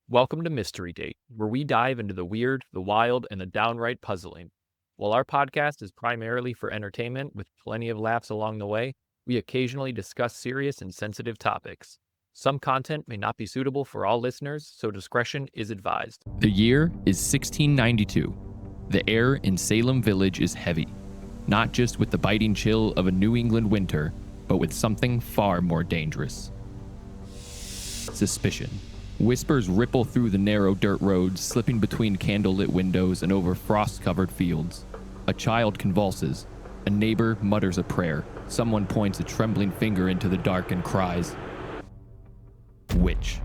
Welcome to Mystery Date, where we dive into the weird, the wild, and the downright puzzling. While our podcast is primarily for entertainment with plenty of laughs along the way, we occasionally discuss serious and sensitive topics. Some content may not be suitable for all listeners, so discretion is advised. The year is 1692. The air in Salem Village is heavy, not just with the biting chill of a New England winter, but with something far more dangerous. Suspicion. Whispers ripple through the narrow dirt roads, slipping between candlelit windows and over frost-covered fields. A child convulses. A neighbor mutters a prayer. Someone points a trembling finger into the dark and cries, "Witch."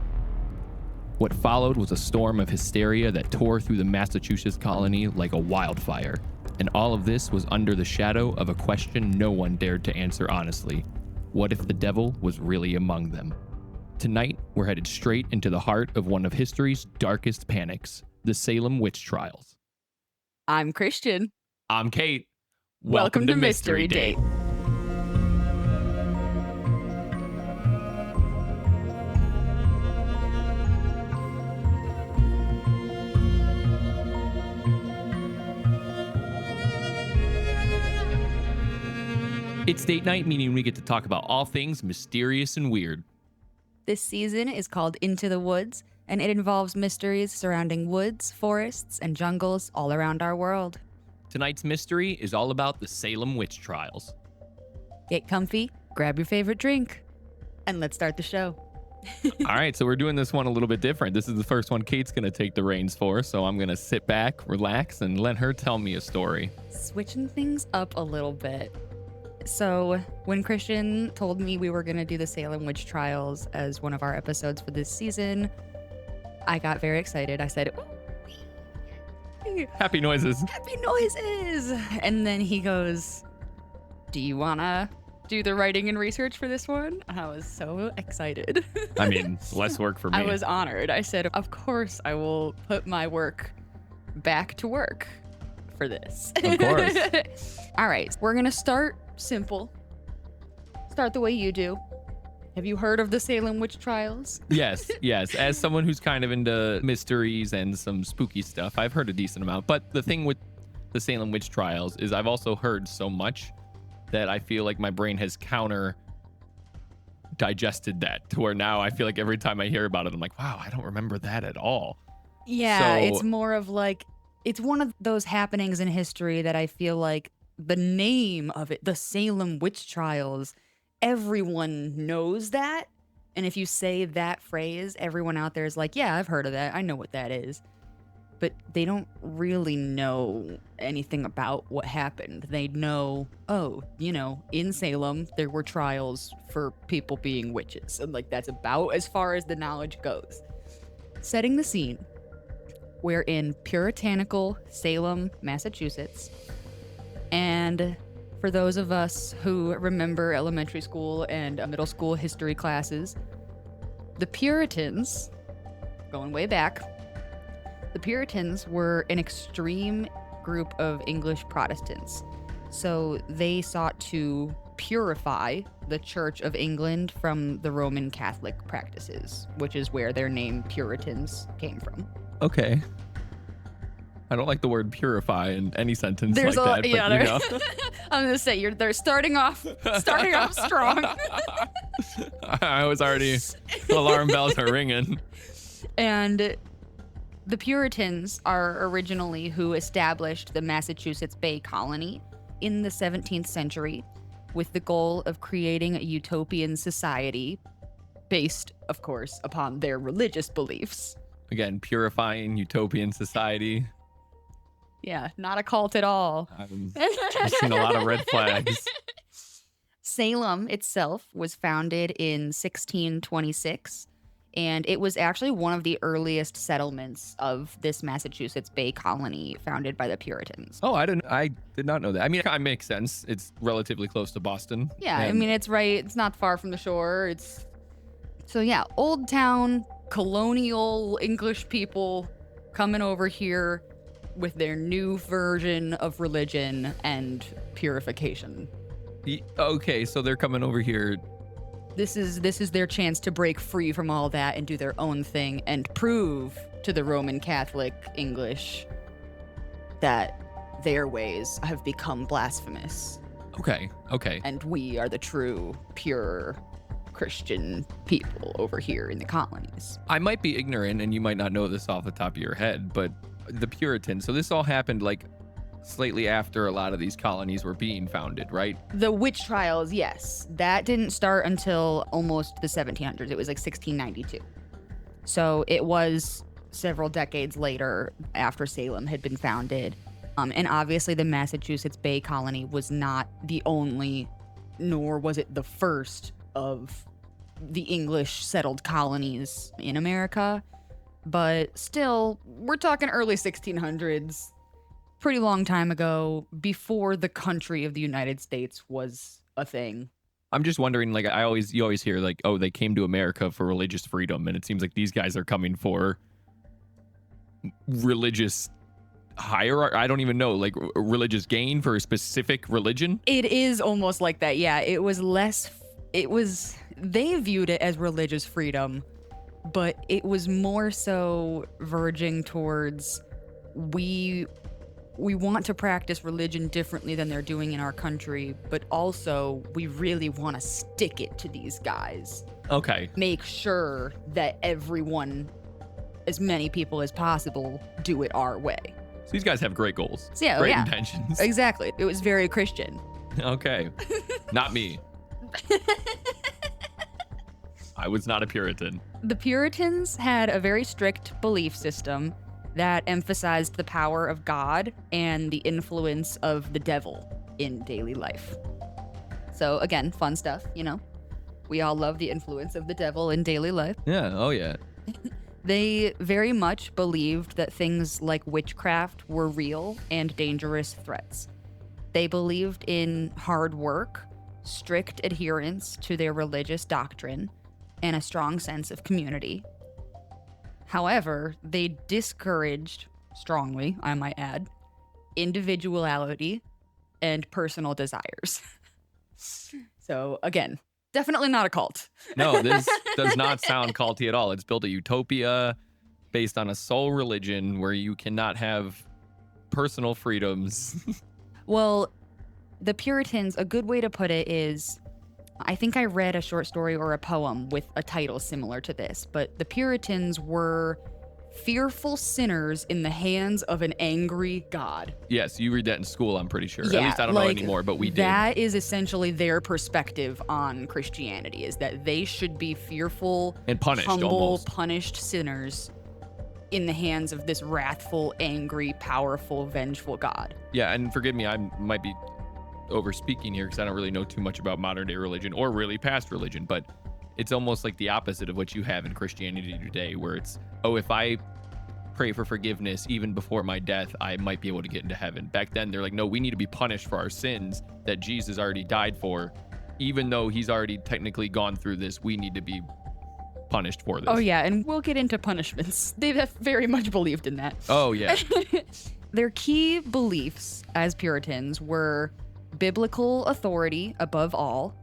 What followed was a storm of hysteria that tore through the Massachusetts colony like a wildfire. And all of this was under the shadow of a question no one dared to answer honestly. What if the devil was really among them? Tonight, we're headed straight into the heart of one of history's darkest panics, the Salem Witch Trials. I'm Christian. I'm Kate. Welcome to Mystery Date. It's date night, meaning we get to talk about all things mysterious and weird. This season is called Into the Woods, and it involves mysteries surrounding woods, forests, and jungles all around our world. Tonight's mystery is all about the Salem Witch Trials. Get comfy, grab your favorite drink, and let's start the show. All right, so we're doing this one a little bit different. This is the first one Kate's going to take the reins for, so I'm going to sit back, relax, and let her tell me a story. Switching things up a little bit. So when Christian told me we were going to do the Salem Witch Trials as one of our episodes for this season, I got very excited. I said, "Ooh, Happy noises. happy noises." And then he goes, "Do you want to do the writing and research for this one?" And I was so excited. I mean, less work for me. I was honored. I said, "Of course, I will put my work back to work for this." Of course. All right, we're going to start simple. Start the way you do. Have you heard of the Salem Witch Trials? Yes. As someone who's kind of into mysteries and some spooky stuff, I've heard a decent amount. But the thing with the Salem Witch Trials is I've also heard so much that I feel like my brain has digested that to where now I feel like every time I hear about it, I'm like, wow, I don't remember that at all. Yeah, So- it's more of like, it's one of those happenings in history that I feel like the name of it, the Salem Witch Trials, everyone knows that. And if you say that phrase, everyone out there is like, yeah, I've heard of that. I know what that is. But they don't really know anything about what happened. They know, in Salem, there were trials for people being witches. And like, that's about as far as the knowledge goes. Setting the scene, we're in puritanical Salem, Massachusetts. And for those of us who remember elementary school and middle school history classes, the Puritans, going way back, the Puritans were an extreme group of English Protestants. So they sought to purify the Church of England from the Roman Catholic practices, which is where their name Puritans came from. Okay. I don't like the word purify in any sentence There's like that. yeah, But, you know. I'm gonna say they're starting off strong. I was already, alarm bells are ringing. And the Puritans are originally who established the Massachusetts Bay Colony in the 17th century with the goal of creating a utopian society based, of course, upon their religious beliefs. Again, purifying utopian society. Yeah, not a cult at all. I've seen a lot of red flags. Salem itself was founded in 1626, and it was actually one of the earliest settlements of this Massachusetts Bay Colony founded by the Puritans. Oh, I did not know that. I mean, it makes sense. It's relatively close to Boston. Yeah, I and- mean, it's right. It's not far from the shore. So yeah, old town, colonial English people coming over here with their new version of religion and purification. Okay, so they're coming over here This is their chance to break free from all that and do their own thing and prove to the Roman Catholic English that their ways have become blasphemous. Okay. And we are the true, pure Christian people over here in the colonies. I might be ignorant, and you might not know this off the top of your head, but the Puritans, so this all happened like slightly after a lot of these colonies were being founded, right? The witch trials, yes. That didn't start until almost the 1700s. It was like 1692. So it was several decades later after Salem had been founded. And obviously the Massachusetts Bay Colony was not the only, nor was it the first of the English settled colonies in America. But still, we're talking early 1600s, pretty long time ago, before the country of the United States was a thing. I'm just wondering, like, you always hear, like, oh, they came to America for religious freedom, and it seems like these guys are coming for religious hierarchy. I don't even know, like, religious gain for a specific religion. It is almost like that, yeah. They viewed it as religious freedom, but it was more so verging towards we want to practice religion differently than they're doing in our country, but also we really want to stick it to these guys. Okay. Make sure that everyone, as many people as possible, do it our way. So these guys have great goals. So, yeah, great intentions. Exactly. It was very Christian. Okay. Not me. I was not a Puritan. The Puritans had a very strict belief system that emphasized the power of God and the influence of the devil in daily life. So again, fun stuff, you know. We all love the influence of the devil in daily life. Yeah, oh yeah. They very much believed that things like witchcraft were real and dangerous threats. They believed in hard work, strict adherence to their religious doctrine, and a strong sense of community. However, they discouraged, strongly, I might add, individuality and personal desires. So, again, definitely not a cult. No, this does not sound culty at all. It's built a utopia based on a sole religion where you cannot have personal freedoms. Well, the Puritans, a good way to put it is, I think I read a short story or a poem with a title similar to this, but the Puritans were fearful sinners in the hands of an angry God. Yes, you read that in school, I'm pretty sure. Yeah, At least I don't know anymore, but we did. That is essentially their perspective on Christianity, is that they should be fearful, and punished, humble, almost. punished sinners in the hands of this wrathful, angry, powerful, vengeful God. Yeah, and forgive me, I might be over speaking here because I don't really know too much about modern day religion or really past religion, but it's almost like the opposite of what you have in Christianity today, where it's, oh, if I pray for forgiveness even before my death, I might be able to get into heaven. Back then, they're like, no, we need to be punished for our sins that Jesus already died for. Even though he's already technically gone through this, we need to be punished for this. Oh, yeah, and we'll get into punishments. They have very much believed in that. Oh, yeah. Their key beliefs as Puritans were biblical authority above all,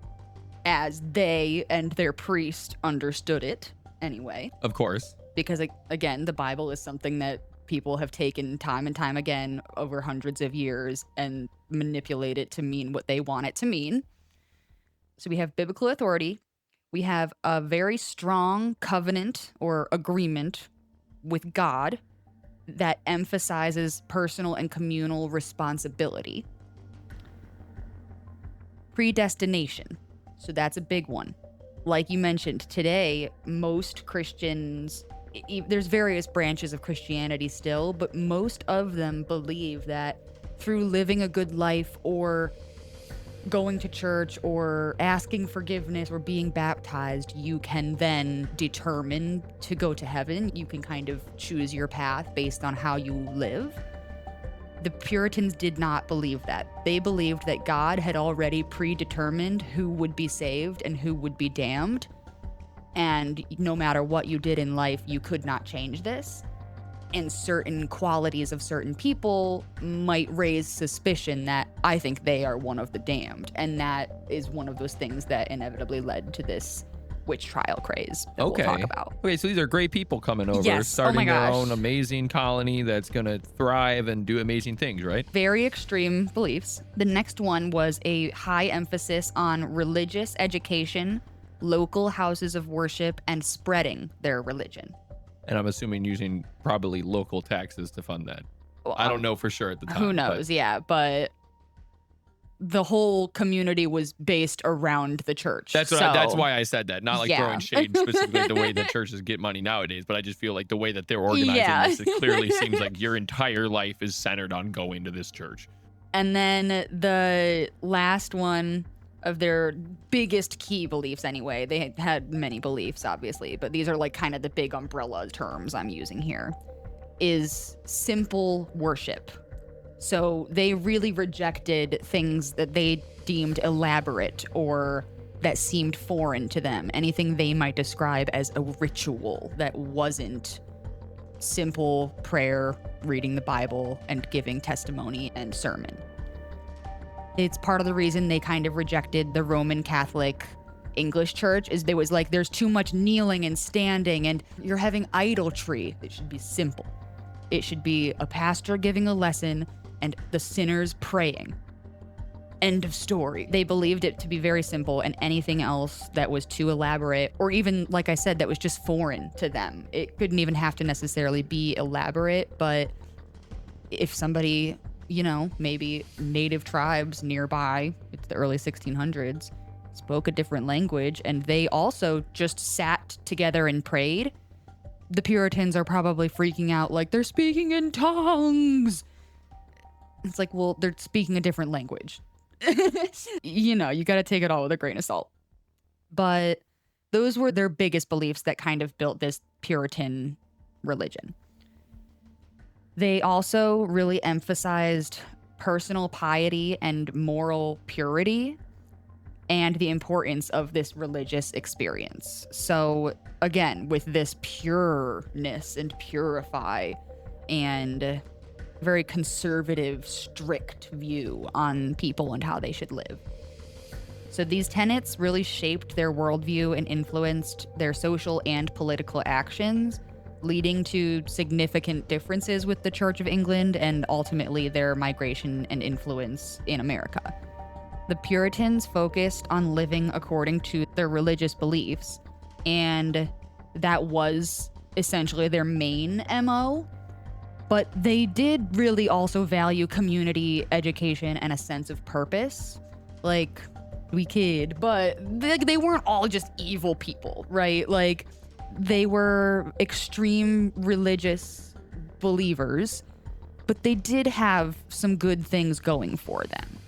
as they and their priest understood it anyway. Of course. Because, again, the Bible is something that people have taken time and time again over hundreds of years and manipulate it to mean what they want it to mean. So we have biblical authority. We have a very strong covenant or agreement with God that emphasizes personal and communal responsibility. Predestination. So that's a big one. Like you mentioned, today, most Christians, there's various branches of Christianity still, but most of them believe that through living a good life or going to church or asking forgiveness or being baptized, you can then determine to go to heaven. You can kind of choose your path based on how you live. The Puritans did not believe that. They believed that God had already predetermined who would be saved and who would be damned. And no matter what you did in life, you could not change this. and certain qualities of certain people might raise suspicion that I think they are one of the damned. And that is one of those things that inevitably led to this witch trial craze that we'll talk about. Okay, so these are great people coming over, Yes. Oh my starting their gosh. own amazing colony that's going to thrive and do amazing things, right? Very extreme beliefs. The next one was a high emphasis on religious education, local houses of worship, and spreading their religion. And I'm assuming using probably local taxes to fund that. Well, I don't know for sure at the time. Who knows? Yeah, but the whole community was based around the church. That's why I said that. Not like Yeah. throwing shade specifically the way that churches get money nowadays, but I just feel like the way that they're organizing Yeah. this, it clearly seems like your entire life is centered on going to this church. And then the last one of their biggest key beliefs anyway, they had many beliefs obviously, but these are like kind of the big umbrella terms I'm using here, is simple worship. So they really rejected things that they deemed elaborate or that seemed foreign to them, anything they might describe as a ritual that wasn't simple prayer, reading the Bible, and giving testimony and sermon. It's part of the reason they kind of rejected the Roman Catholic English church, is there was like, there's too much kneeling and standing and you're having idolatry. It should be simple. It should be a pastor giving a lesson and the sinners praying. End of story. They believed it to be very simple, and anything else that was too elaborate, or even, like I said, that was just foreign to them. It couldn't even have to necessarily be elaborate, but if somebody, you know, maybe native tribes nearby, it's the early 1600s, spoke a different language, and they also just sat together and prayed, the Puritans are probably freaking out like, they're speaking in tongues. It's like, well, they're speaking a different language. You know, you got to take it all with a grain of salt. But those were their biggest beliefs that kind of built this Puritan religion. They also really emphasized personal piety and moral purity and the importance of this religious experience. So again, with this pureness and purify and very conservative, strict view on people and how they should live. So these tenets really shaped their worldview and influenced their social and political actions, leading to significant differences with the Church of England and ultimately their migration and influence in America. The Puritans focused on living according to their religious beliefs, and that was essentially their main MO. But they did really also value community education and a sense of purpose. Like, we kid, but they weren't all just evil people, right? Like, they were extreme religious believers, but they did have some good things going for them.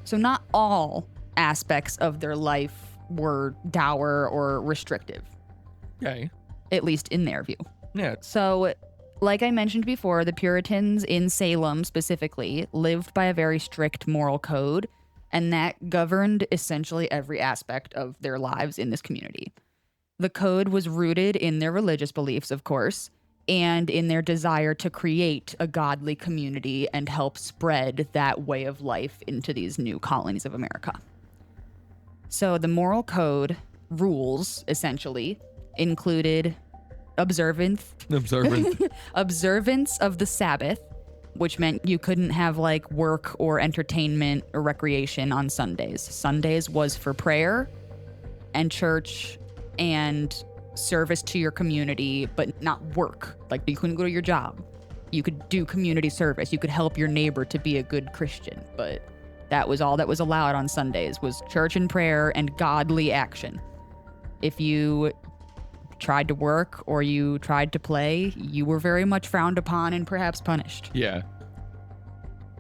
So not all aspects of their life were dour or restrictive. Okay. At least in their view. Yeah. So, like I mentioned before, the Puritans in Salem specifically lived by a very strict moral code, and that governed essentially every aspect of their lives in this community. The code was rooted in their religious beliefs, of course, and in their desire to create a godly community and help spread that way of life into these new colonies of America. So the moral code rules, essentially, included observance of the Sabbath, which meant you couldn't have like work or entertainment or recreation on Sundays. Sundays was for prayer and church and service to your community, but not work. Like, you couldn't go to your job. You could do community service. You could help your neighbor to be a good Christian, but that was all that was allowed on Sundays, was church and prayer and godly action. If you tried to work or you tried to play, you were very much frowned upon and perhaps punished. Yeah.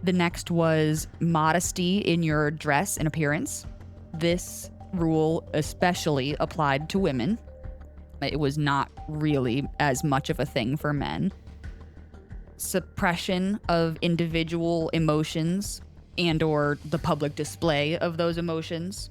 The next was modesty in your dress and appearance. This rule especially applied to women. It was not really as much of a thing for men. Suppression of individual emotions and or the public display of those emotions.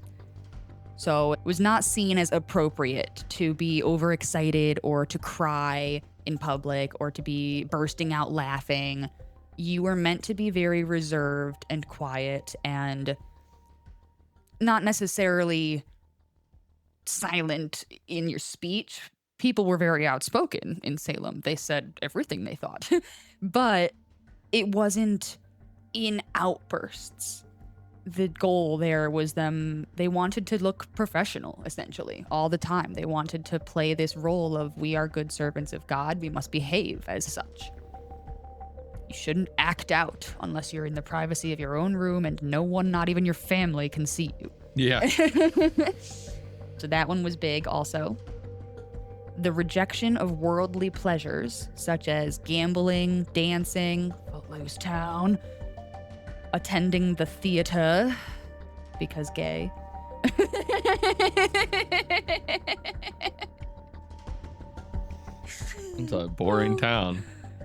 So it was not seen as appropriate to be overexcited or to cry in public or to be bursting out laughing. You were meant to be very reserved and quiet and not necessarily silent in your speech. People were very outspoken in Salem. They said everything they thought, but it wasn't in outbursts. The goal there was they wanted to look professional, essentially, all the time. They wanted to play this role of, we are good servants of God, we must behave as such. You shouldn't act out unless you're in the privacy of your own room and no one, not even your family, can see you. Yeah. So that one was big also. The rejection of worldly pleasures, such as gambling, dancing, Footloose Town, attending the theater, because gay. It's a boring town.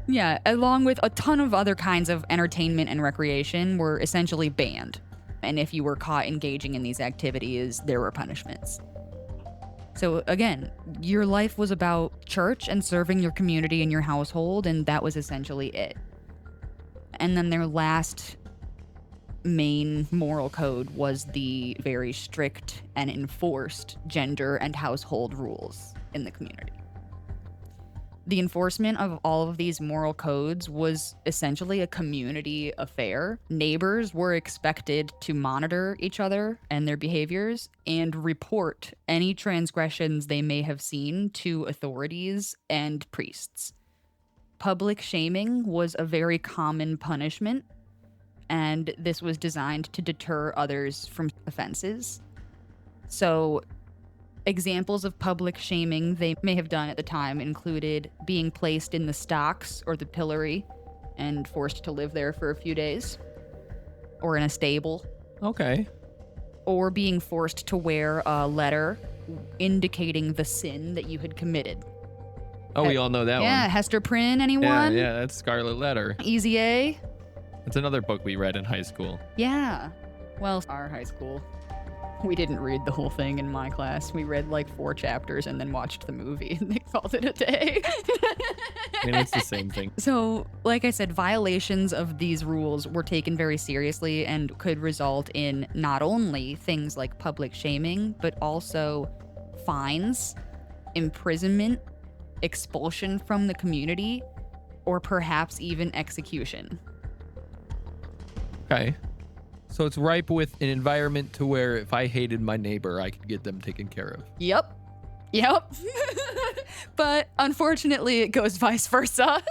Yeah, along with a ton of other kinds of entertainment and recreation were essentially banned. And if you were caught engaging in these activities, there were punishments. So again, your life was about church and serving your community and your household, and that was essentially it. And then their last main moral code was the very strict and enforced gender and household rules in the community. The enforcement of all of these moral codes was essentially a community affair. Neighbors were expected to monitor each other and their behaviors and report any transgressions they may have seen to authorities and priests. Public shaming was a very common punishment, and this was designed to deter others from offenses. So, examples of public shaming they may have done at the time included being placed in the stocks or the pillory and forced to live there for a few days, or in a stable. Okay. Or being forced to wear a letter indicating the sin that you had committed. Oh, we all know that one. Yeah, Hester Prynne, anyone? Yeah, that's Scarlet Letter. Easy A? It's another book we read in high school. Yeah. Well, our high school. We didn't read the whole thing in my class. We read like 4 chapters and then watched the movie and they called it a day. I mean, it's the same thing. So, like I said, violations of these rules were taken very seriously and could result in not only things like public shaming, but also fines, imprisonment, expulsion from the community, or perhaps even execution. Okay. So it's ripe with an environment to where if I hated my neighbor, I could get them taken care of. Yep. But unfortunately, it goes vice versa.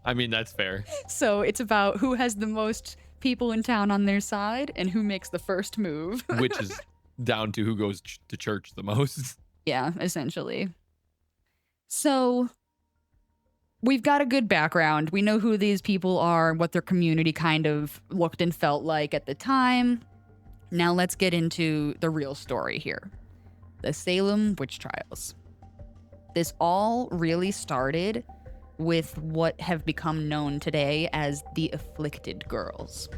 I mean, that's fair. So it's about who has the most people in town on their side and who makes the first move. Which is down to who goes to church the most. Yeah, essentially. So we've got a good background. We know who these people are, what their community kind of looked and felt like at the time. Now let's get into the real story here. The Salem Witch Trials. This all really started with what have become known today as the Afflicted Girls.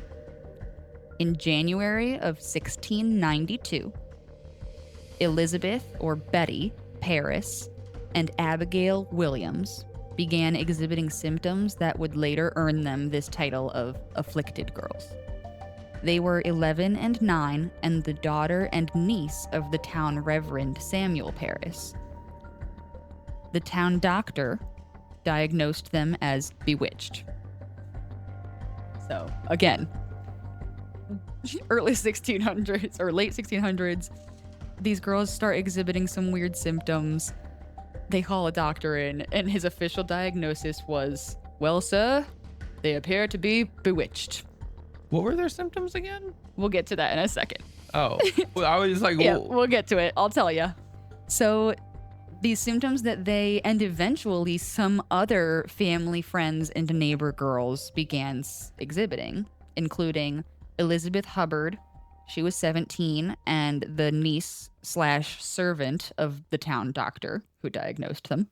In January of 1692, Elizabeth, or Betty, Paris, and Abigail Williams began exhibiting symptoms that would later earn them this title of Afflicted Girls. They were 11 and 9 and the daughter and niece of the town Reverend Samuel Paris. The town doctor diagnosed them as bewitched. So, again, early 1600s or late 1600s, these girls start exhibiting some weird symptoms. They call a doctor in, and his official diagnosis was, "Well, sir, they appear to be bewitched." What were their symptoms again? We'll get to that in a second. Oh, well, I was just like, Yeah, whoa. we'll get to it. I'll tell you. So these symptoms that they, and eventually some other family, friends, and neighbor girls began exhibiting, including Elizabeth Hubbard. She was 17 and the niece/servant of the town doctor who diagnosed them.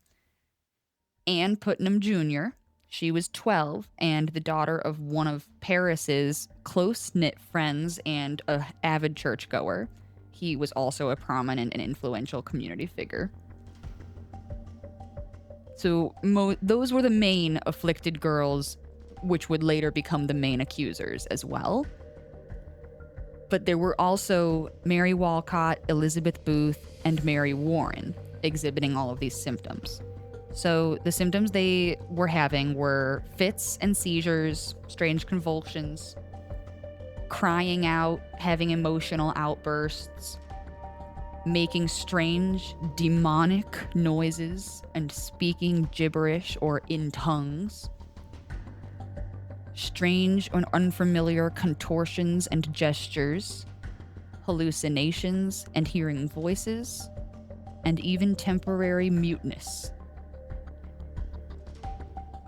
Anne Putnam Jr., she was 12 and the daughter of one of Paris's close-knit friends and an avid churchgoer. He was also a prominent and influential community figure. So those were the main afflicted girls, which would later become the main accusers as well. But there were also Mary Walcott, Elizabeth Booth, and Mary Warren exhibiting all of these symptoms. So the symptoms they were having were fits and seizures, strange convulsions, crying out, having emotional outbursts, making strange demonic noises, and speaking gibberish or in tongues, strange and unfamiliar contortions and gestures, hallucinations and hearing voices, and even temporary muteness.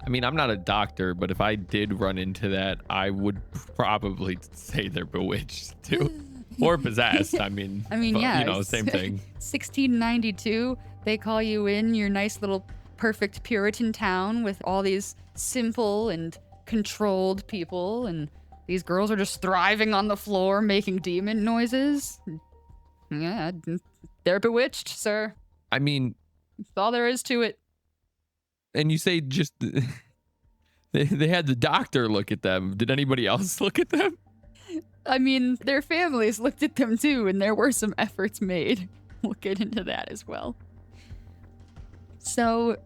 I mean, I'm not a doctor, but if I did run into that, I would probably say they're bewitched too. Or possessed. I mean, but, yeah. You know, same thing. 1692, they call you in your nice little perfect Puritan town with all these simple and controlled people, and these girls are just thriving on the floor making demon noises. Yeah, they're bewitched, sir. I mean, that's all there is to it. And you say just they had the doctor look at them. Did anybody else look at them? I mean, their families looked at them too, and there were some efforts made. We'll get into that as well. So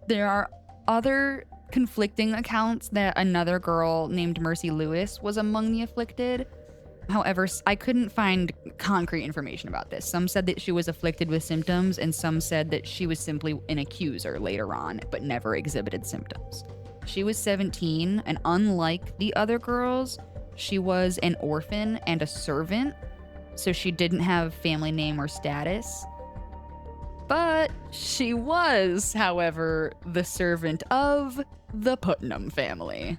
there are other conflicting accounts that another girl named Mercy Lewis was among the afflicted. However, I couldn't find concrete information about this. Some said that she was afflicted with symptoms, and some said that she was simply an accuser later on, but never exhibited symptoms. She was 17, and unlike the other girls, she was an orphan and a servant, so she didn't have family name or status. But she was, however, the servant of the Putnam family,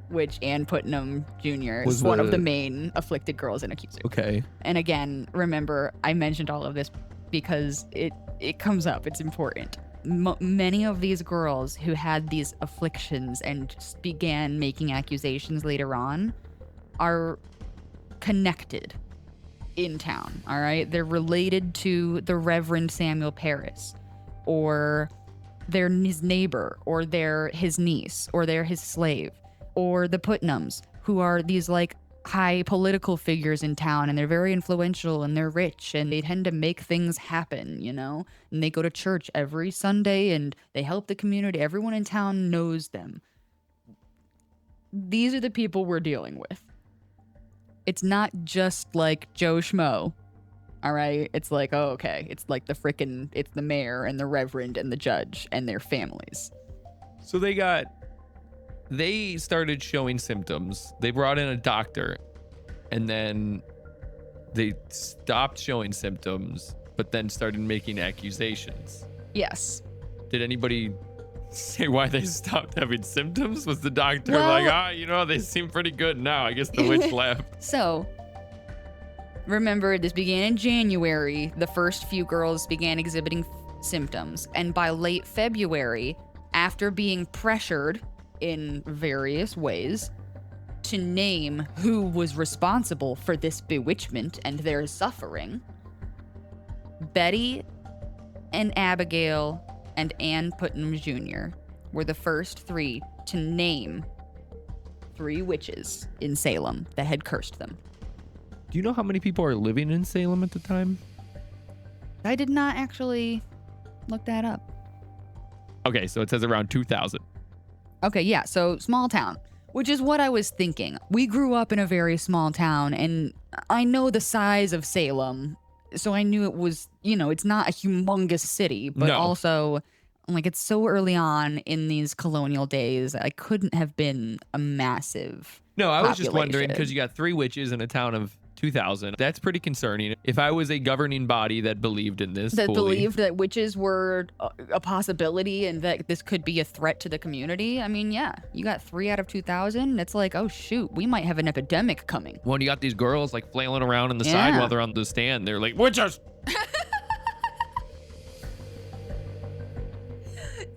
which Ann Putnam Jr. is one of the main afflicted girls and accusers. Okay. And again, remember, I mentioned all of this because it comes up. It's important. Many of these girls who had these afflictions and began making accusations later on are connected in town, all right? They're related to the Reverend Samuel Parris, or they're his neighbor, or they're his niece, or they're his slave, or the Putnams, who are these like high political figures in town, and they're very influential and they're rich and they tend to make things happen, you know? And they go to church every Sunday and they help the community. Everyone in town knows them. These are the people we're dealing with. It's not just like Joe Schmo, all right? It's like, oh, okay. It's like it's the mayor and the reverend and the judge and their families. So they started showing symptoms. They brought in a doctor, and then they stopped showing symptoms, but then started making accusations. Yes. Did anybody say why they stopped having symptoms? Was the doctor they seem pretty good now. I guess the witch left. So, remember, this began in January. The first few girls began exhibiting symptoms. And by late February, after being pressured in various ways to name who was responsible for this bewitchment and their suffering, Betty and Abigail and Ann Putnam Jr. were the first three to name 3 witches in Salem that had cursed them. Do you know how many people are living in Salem at the time? I did not actually look that up. Okay, so it says around 2,000. Okay, yeah, so small town, which is what I was thinking. We grew up in a very small town, and I know the size of Salem, so I knew it was, it's not a humongous city, but also, like, it's so early on in these colonial days, I couldn't have been a massive No, I was just population. wondering, because you got 3 witches in a town of 2,000. That's pretty concerning. If I was a governing body that believed in this, believed that witches were a possibility and that this could be a threat to the community, I mean, yeah, you got 3 out of 2,000. It's like, oh shoot, we might have an epidemic coming. When you got these girls like flailing around on the side while they're on the stand, they're like, witches!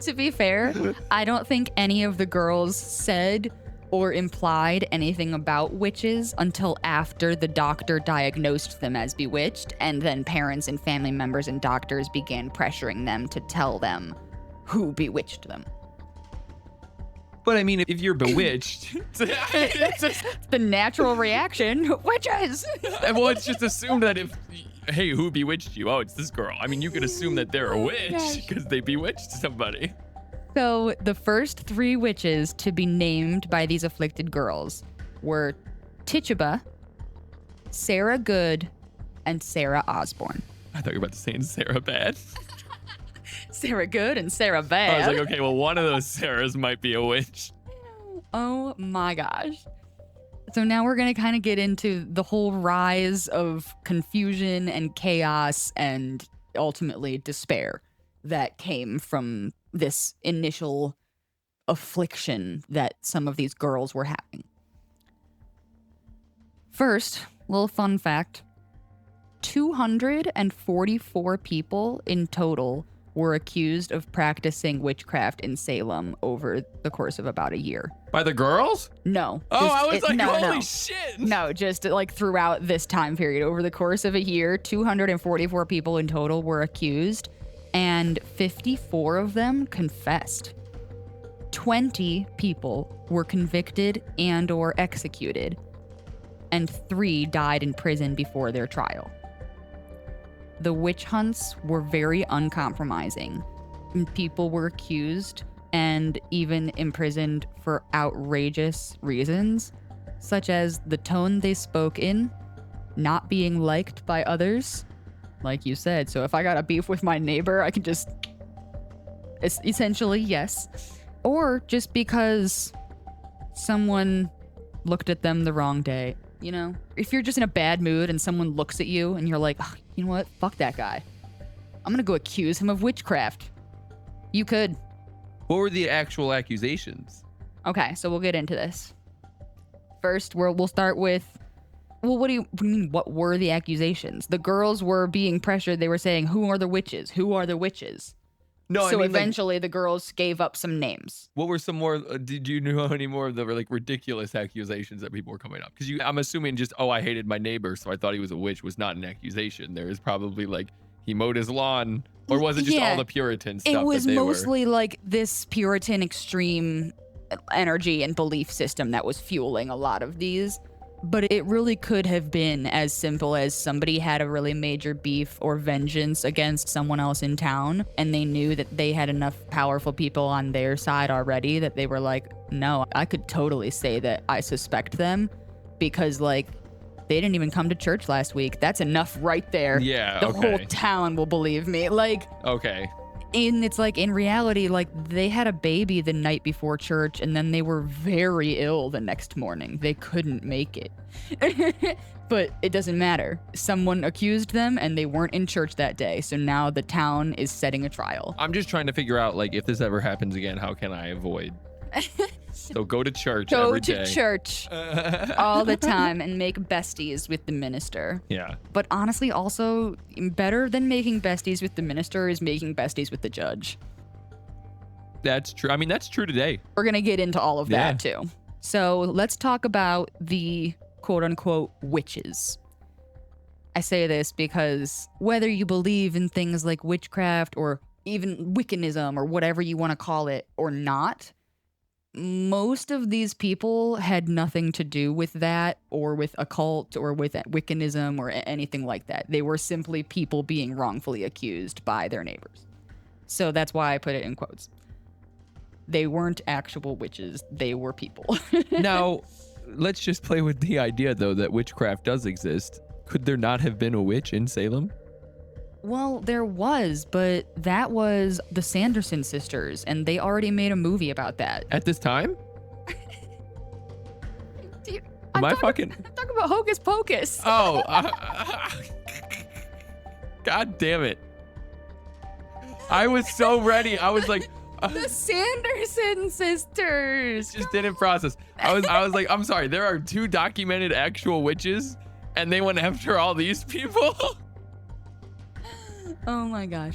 To be fair, I don't think any of the girls said or implied anything about witches until after the doctor diagnosed them as bewitched, and then parents and family members and doctors began pressuring them to tell them who bewitched them. But I mean, if you're bewitched, it's just, The natural reaction, witches! well, it's just assumed that hey, who bewitched you? Oh, it's this girl. I mean, you could assume that they're a witch gosh. because they bewitched somebody. So the first 3 witches to be named by these afflicted girls were Tituba, Sarah Good, and Sarah Osborne. I thought you were about to say Sarah Bad. Sarah Good and Sarah I Bad. was like, okay, well, one of those Sarahs might be a witch. Oh my gosh. So now we're going to kind of get into the whole rise of confusion and chaos and ultimately despair that came from this initial affliction that some of these girls were having. First, little fun fact, 244 people in total were accused of practicing witchcraft in Salem over the course of about a year. By the girls? No. Oh, I was like, no, holy no. shit. No, just like throughout this time period. Over the course of a year, 244 people in total were accused, and 54 of them confessed. 20 people were convicted and or executed, and 3 died in prison before their trial. The witch hunts were very uncompromising. People were accused and even imprisoned for outrageous reasons, such as the tone they spoke in, not being liked by others, like you said. So if I got a beef with my neighbor, I can just, essentially, yes. Or just because someone looked at them the wrong day. You know, if you're just in a bad mood and someone looks at you and you're like, oh, you know what? Fuck that guy. I'm going to go accuse him of witchcraft. You could. What were the actual accusations? Okay, so we'll get into this. First, we'll start with, well, what do you mean, what were the accusations? The girls were being pressured. They were saying, who are the witches? Who are the witches? No, So I mean, eventually the girls gave up some names. what were some more? Did you know any more of the like ridiculous accusations that people were coming up? Because I'm assuming just, oh, I hated my neighbor, so I thought he was a witch, was not an accusation. There is probably like he mowed his lawn, or was it just all the Puritan stuff? It was that they mostly like this Puritan extreme energy and belief system that was fueling a lot of these. But it really could have been as simple as somebody had a really major beef or vengeance against someone else in town, and they knew that they had enough powerful people on their side already that they were like, no, I could totally say that I suspect them because, like, they didn't even come to church last week. That's enough right there. Yeah, The okay. whole town will believe me. Like, Okay. and it's like in reality, like they had a baby the night before church and then they were very ill the next morning. They couldn't make it. But it doesn't matter. Someone accused them and they weren't in church that day. So now the town is setting a trial. I'm just trying to figure out, like, if this ever happens again, how can I avoid? So go to church Go every to day. church all the time and make besties with the minister. Yeah. But honestly, also better than making besties with the minister is making besties with the judge. That's true. I mean, that's true today. We're going to get into all of that too. So let's talk about the quote unquote witches. I say this because whether you believe in things like witchcraft or even Wiccanism or whatever you want to call it or not, most of these people had nothing to do with that or with occult or with Wiccanism or anything like that. They were simply people being wrongfully accused by their neighbors. So that's why I put it in quotes. They weren't actual witches. They were people. Now, let's just play with the idea, though, that witchcraft does exist. Could there not have been a witch in Salem? Well, there was, but that was the Sanderson sisters, and they already made a movie about that. At this time? Dude, Am I I'm fucking... talking about Hocus Pocus. Oh. God damn it. I was so ready. I was like... The Sanderson sisters. Just didn't process. I was like, I'm sorry. There are 2 documented actual witches, and they went after all these people? Oh my gosh.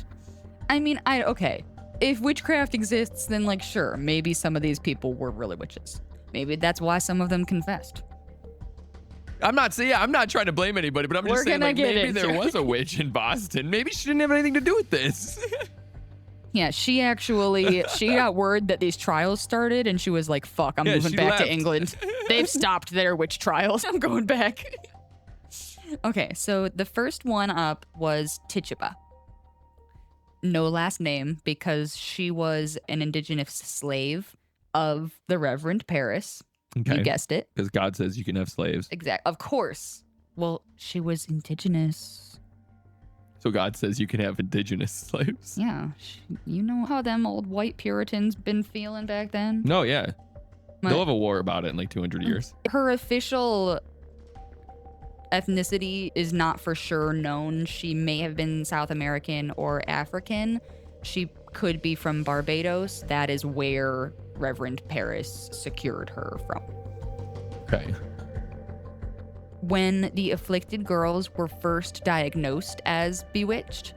I mean, okay. If witchcraft exists, then like, sure, maybe some of these people were really witches. Maybe that's why some of them confessed. I'm not trying to blame anybody, but I'm just saying, like, maybe there was a witch in Boston. Maybe she didn't have anything to do with this. Yeah, she got word that these trials started, and she was like, fuck, I'm moving she back left. to England. They've stopped their witch trials. I'm going back. Okay, so the first one up was Tituba. No last name because she was an indigenous slave of the Reverend Paris. Okay. You guessed it. Because God says you can have slaves. Exact. Of course. Well, she was indigenous. So God says you can have indigenous slaves. Yeah. You know how them old white Puritans been feeling back then? No, yeah. They'll have a war about it in like 200 years. Her official ethnicity is not for sure known. She may have been South American or African. She could be from Barbados. That is where Reverend Paris secured her from. Okay. When the afflicted girls were first diagnosed as bewitched,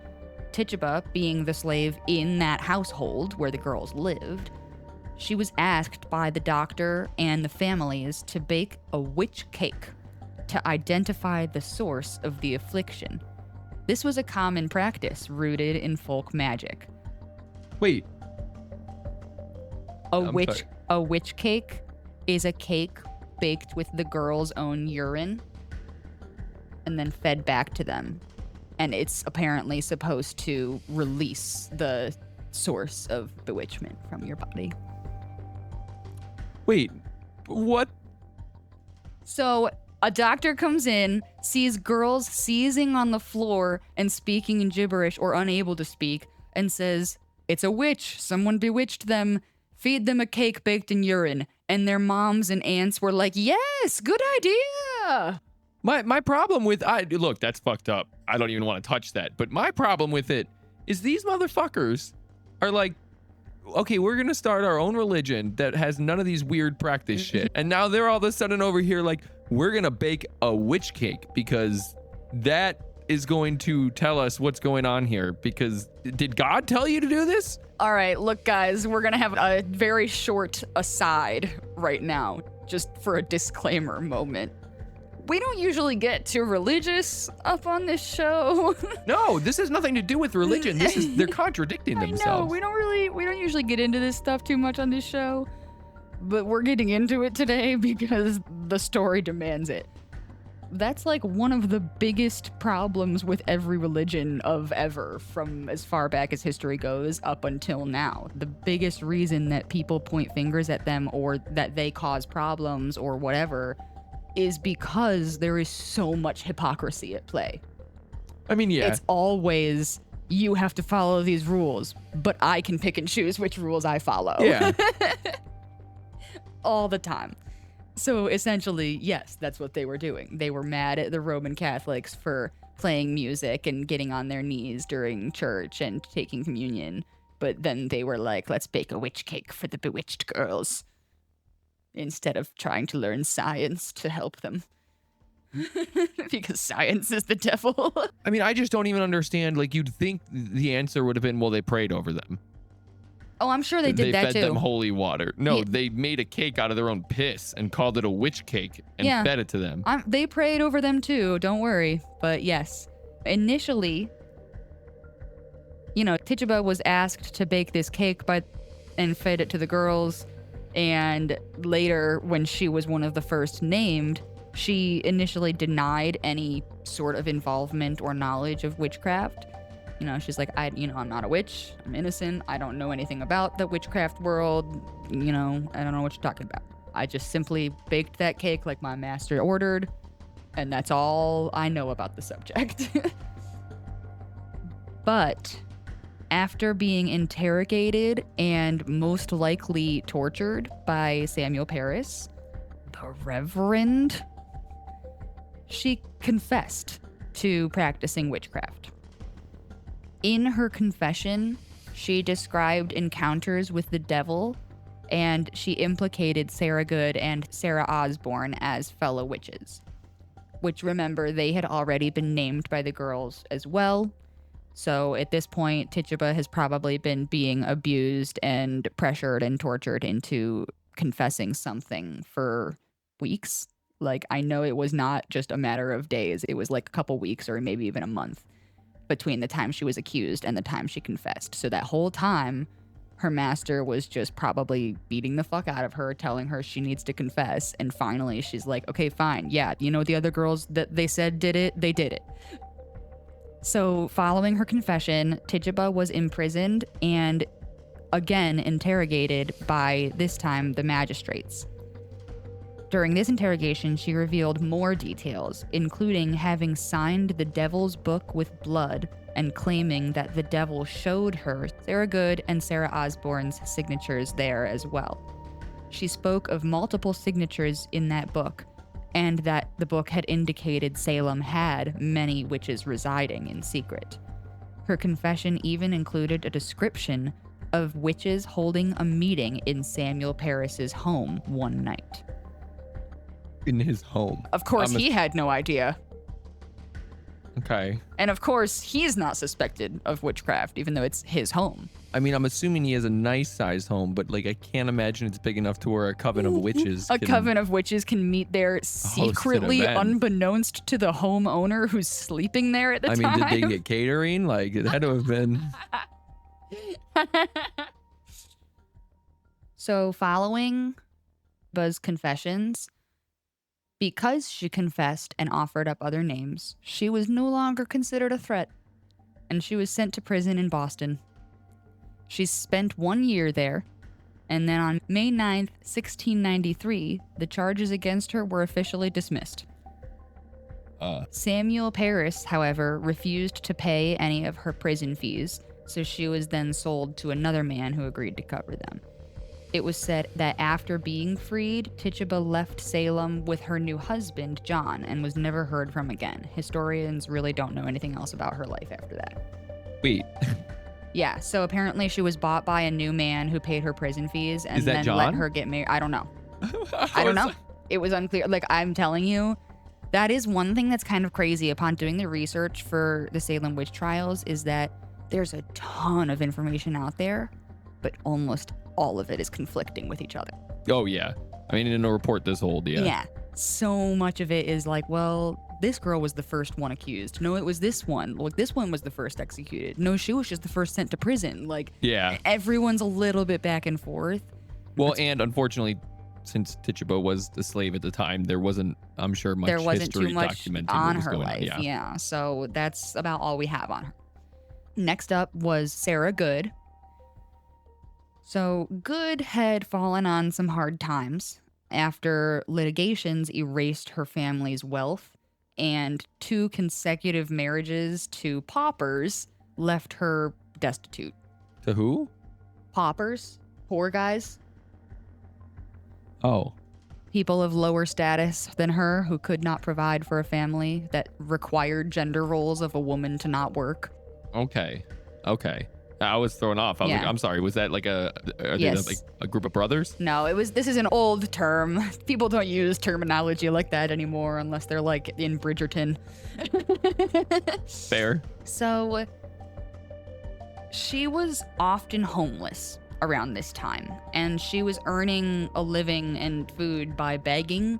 Tituba, being the slave in that household where the girls lived, she was asked by the doctor and the families to bake a witch cake to identify the source of the affliction. This was a common practice rooted in folk magic. Wait. A witch cake is a cake baked with the girl's own urine and then fed back to them. And it's apparently supposed to release the source of bewitchment from your body. Wait, what? So a doctor comes in, sees girls seizing on the floor and speaking in gibberish or unable to speak, and says, "It's a witch. Someone bewitched them. Feed them a cake baked in urine." And their moms and aunts were like, "Yes, good idea." My problem with look, that's fucked up. I don't even want to touch that. But my problem with it is these motherfuckers are like, okay, we're gonna start our own religion that has none of these weird practice shit. And now they're all of a sudden over here like, we're gonna bake a witch cake because that is going to tell us what's going on here. Because did God tell you to do this? All right, look, guys, we're gonna have a very short aside right now, just for a disclaimer moment. We don't usually get too religious up on this show. No, this has nothing to do with religion. They're contradicting themselves. I know, we don't usually get into this stuff too much on this show, but we're getting into it today because the story demands it. That's like one of the biggest problems with every religion of ever, from as far back as history goes up until now. The biggest reason that people point fingers at them or that they cause problems or whatever is because there is so much hypocrisy at play. I mean, yeah. It's always, you have to follow these rules, but I can pick and choose which rules I follow. Yeah. All the time. So essentially, yes, that's what they were doing. They were mad at the Roman Catholics for playing music and getting on their knees during church and taking communion. But then they were like, let's bake a witch cake for the bewitched girls, instead of trying to learn science to help them. Because science is the devil. I mean, I just don't even understand. Like, you'd think the answer would have been, well, they prayed over them. Oh, I'm sure they did that too. They fed them holy water. No, they made a cake out of their own piss and called it a witch cake and fed it to them. They prayed over them too, don't worry. But yes, initially, Tituba was asked to bake this cake and fed it to the girls. And later, when she was one of the first named, she initially denied any sort of involvement or knowledge of witchcraft. She's like, I'm not a witch. I'm innocent. I don't know anything about the witchcraft world. I don't know what you're talking about. I just simply baked that cake like my master ordered, and that's all I know about the subject. But after being interrogated and most likely tortured by Samuel Paris, the Reverend, she confessed to practicing witchcraft. In her confession, she described encounters with the devil, and she implicated Sarah Good and Sarah Osborne as fellow witches, which, remember, they had already been named by the girls as well. So at this point, Tituba has probably been being abused and pressured and tortured into confessing something for weeks. Like, I know it was not just a matter of days. It was like a couple weeks or maybe even a month. between the time she was accused and the time she confessed. So that whole time, her master was just probably beating the fuck out of her, telling her she needs to confess. And finally, she's like, okay, fine. Yeah, you know the other girls that they said did it? They did it. So following her confession, Tituba was imprisoned and again interrogated by, this time, the magistrates. During this interrogation, she revealed more details, including having signed the devil's book with blood and claiming that the devil showed her Sarah Good and Sarah Osborne's signatures there as well. She spoke of multiple signatures in that book, and that the book had indicated Salem had many witches residing in secret. Her confession even included a description of witches holding a meeting in Samuel Parris's home one night. In his home. Of course, he had no idea. Okay. And of course, he's not suspected of witchcraft, even though it's his home. I mean, I'm assuming he has a nice-sized home, but, like, I can't imagine it's big enough to where a coven of witches coven of witches can meet there secretly, unbeknownst to the homeowner who's sleeping there at the time. I mean, did they get catering? Like, it had to have been... So, following Buz's confessions, because she confessed and offered up other names, she was no longer considered a threat, and she was sent to prison in Boston. She spent 1 year there, and then on May 9th, 1693, the charges against her were officially dismissed. Samuel Parris, however, refused to pay any of her prison fees, so she was then sold to another man who agreed to cover them. It was said that after being freed, Tituba left Salem with her new husband, John, and was never heard from again. Historians really don't know anything else about her life after that. Wait. Yeah, so apparently she was bought by a new man who paid her prison fees and then John? let her get married. I don't know. I don't know. It was unclear. Like, I'm telling you, that is one thing that's kind of crazy upon doing the research for the Salem Witch Trials, is that there's a ton of information out there, but almost all of it is conflicting with each other. Oh, yeah. I mean, in a report this old, yeah. Yeah. So much of it is like, well, this girl was the first one accused. No, it was this one. Like, this one was the first executed. No, she was just the first sent to prison. Like, yeah. Everyone's a little bit back and forth. Well, and unfortunately, since Tituba was a slave at the time, there wasn't, I'm sure, much history too much documenting on what was her going life. on. Yeah, so that's about all we have on her. Next up was Sarah Good. So Good had fallen on some hard times after litigations erased her family's wealth, and 2 consecutive marriages to paupers left her destitute. To who? Paupers, poor guys. Oh. People of lower status than her who could not provide for a family, that required gender roles of a woman to not work. Okay. I was thrown off. I was like, I'm sorry. Was that like are they like a group of brothers? No, this is an old term. People don't use terminology like that anymore unless they're like in Bridgerton. Fair. So she was often homeless around this time, and she was earning a living and food by begging,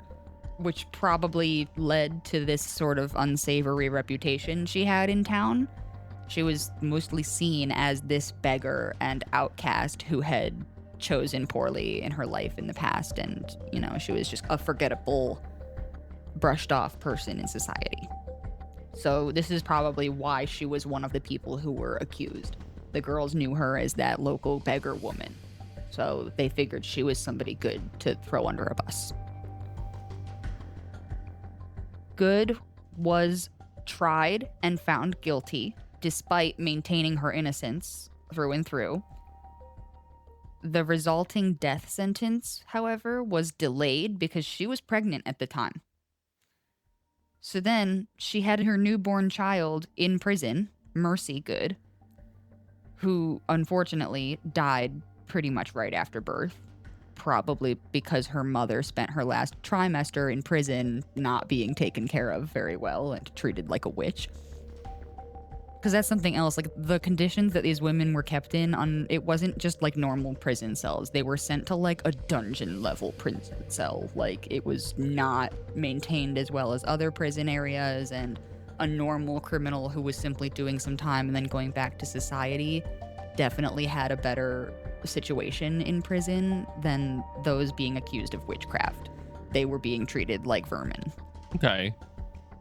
which probably led to this sort of unsavory reputation she had in town. She was mostly seen as this beggar and outcast who had chosen poorly in her life in the past, and, you know, she was just a forgettable, brushed off person in society. So this is probably why she was one of the people who were accused. The girls knew her as that local beggar woman, so they figured she was somebody good to throw under a bus. Good was tried and found guilty, despite maintaining her innocence through and through. The resulting death sentence, however, was delayed because she was pregnant at the time. So then she had her newborn child in prison, Mercy Good, who unfortunately died pretty much right after birth, probably because her mother spent her last trimester in prison not being taken care of very well and treated like a witch. Because that's something else, like the conditions that these women were kept in, it wasn't just like normal prison cells. They were sent to like a dungeon level prison cell. Like, it was not maintained as well as other prison areas, and a normal criminal who was simply doing some time and then going back to society definitely had a better situation in prison than those being accused of witchcraft. They were being treated like vermin. Okay.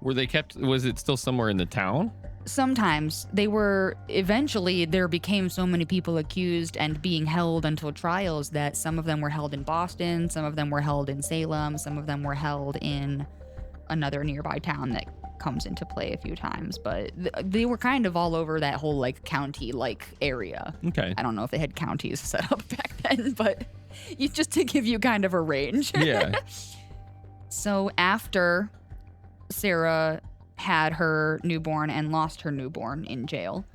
Were they kept, was it still somewhere in the town? Sometimes eventually there became so many people accused and being held until trials that some of them were held in Boston, some of them were held in Salem, some of them were held in another nearby town that comes into play a few times, but they were kind of all over that whole like county like area. Okay. I don't know if they had counties set up back then, but just to give you kind of a range. Yeah. So after Sarah had her newborn and lost her newborn in jail,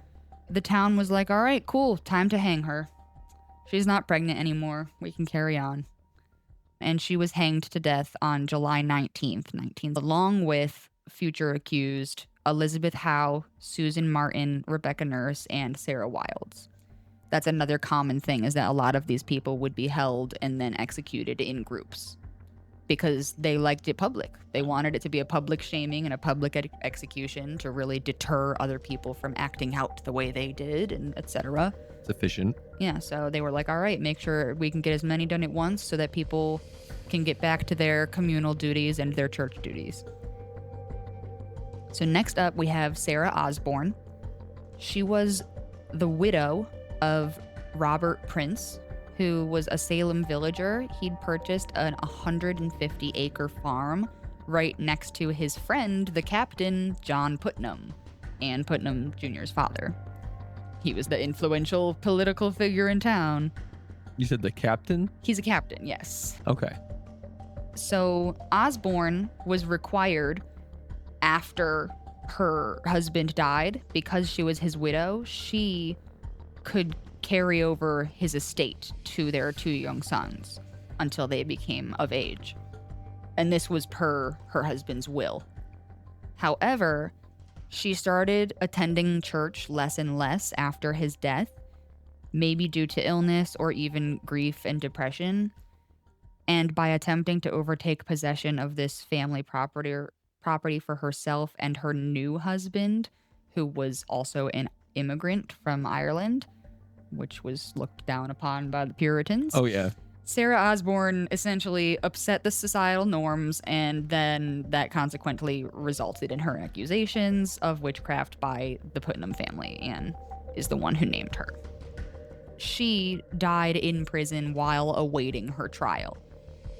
the town was like, all right, cool, time to hang her. She's not pregnant anymore. We can carry on. And she was hanged to death on July 19th, along with future accused Elizabeth Howe, Susan Martin, Rebecca Nurse, and Sarah Wilds. That's another common thing, is that a lot of these people would be held and then executed in groups because they liked it public. They wanted it to be a public shaming and a public execution to really deter other people from acting out the way they did, and etc. Sufficient. Yeah, so they were like, all right, make sure we can get as many done at once so that people can get back to their communal duties and their church duties. So next up, we have Sarah Osborne. She was the widow of Robert Prince, who was a Salem villager. He'd purchased an 150-acre farm right next to his friend, the captain, John Putnam, and Putnam Jr.'s father. He was the influential political figure in town. You said the captain? He's a captain, yes. Okay. So Osborne was required, after her husband died, because she was his widow, she could carry over his estate to their 2 young sons until they became of age. And this was per her husband's will. However, she started attending church less and less after his death, maybe due to illness or even grief and depression. And by attempting to overtake possession of this family property for herself and her new husband, who was also an immigrant from Ireland, which was looked down upon by the Puritans. Oh, yeah. Sarah Osborne essentially upset the societal norms, and then that consequently resulted in her accusations of witchcraft by the Putnam family, and is the one who named her. She died in prison while awaiting her trial,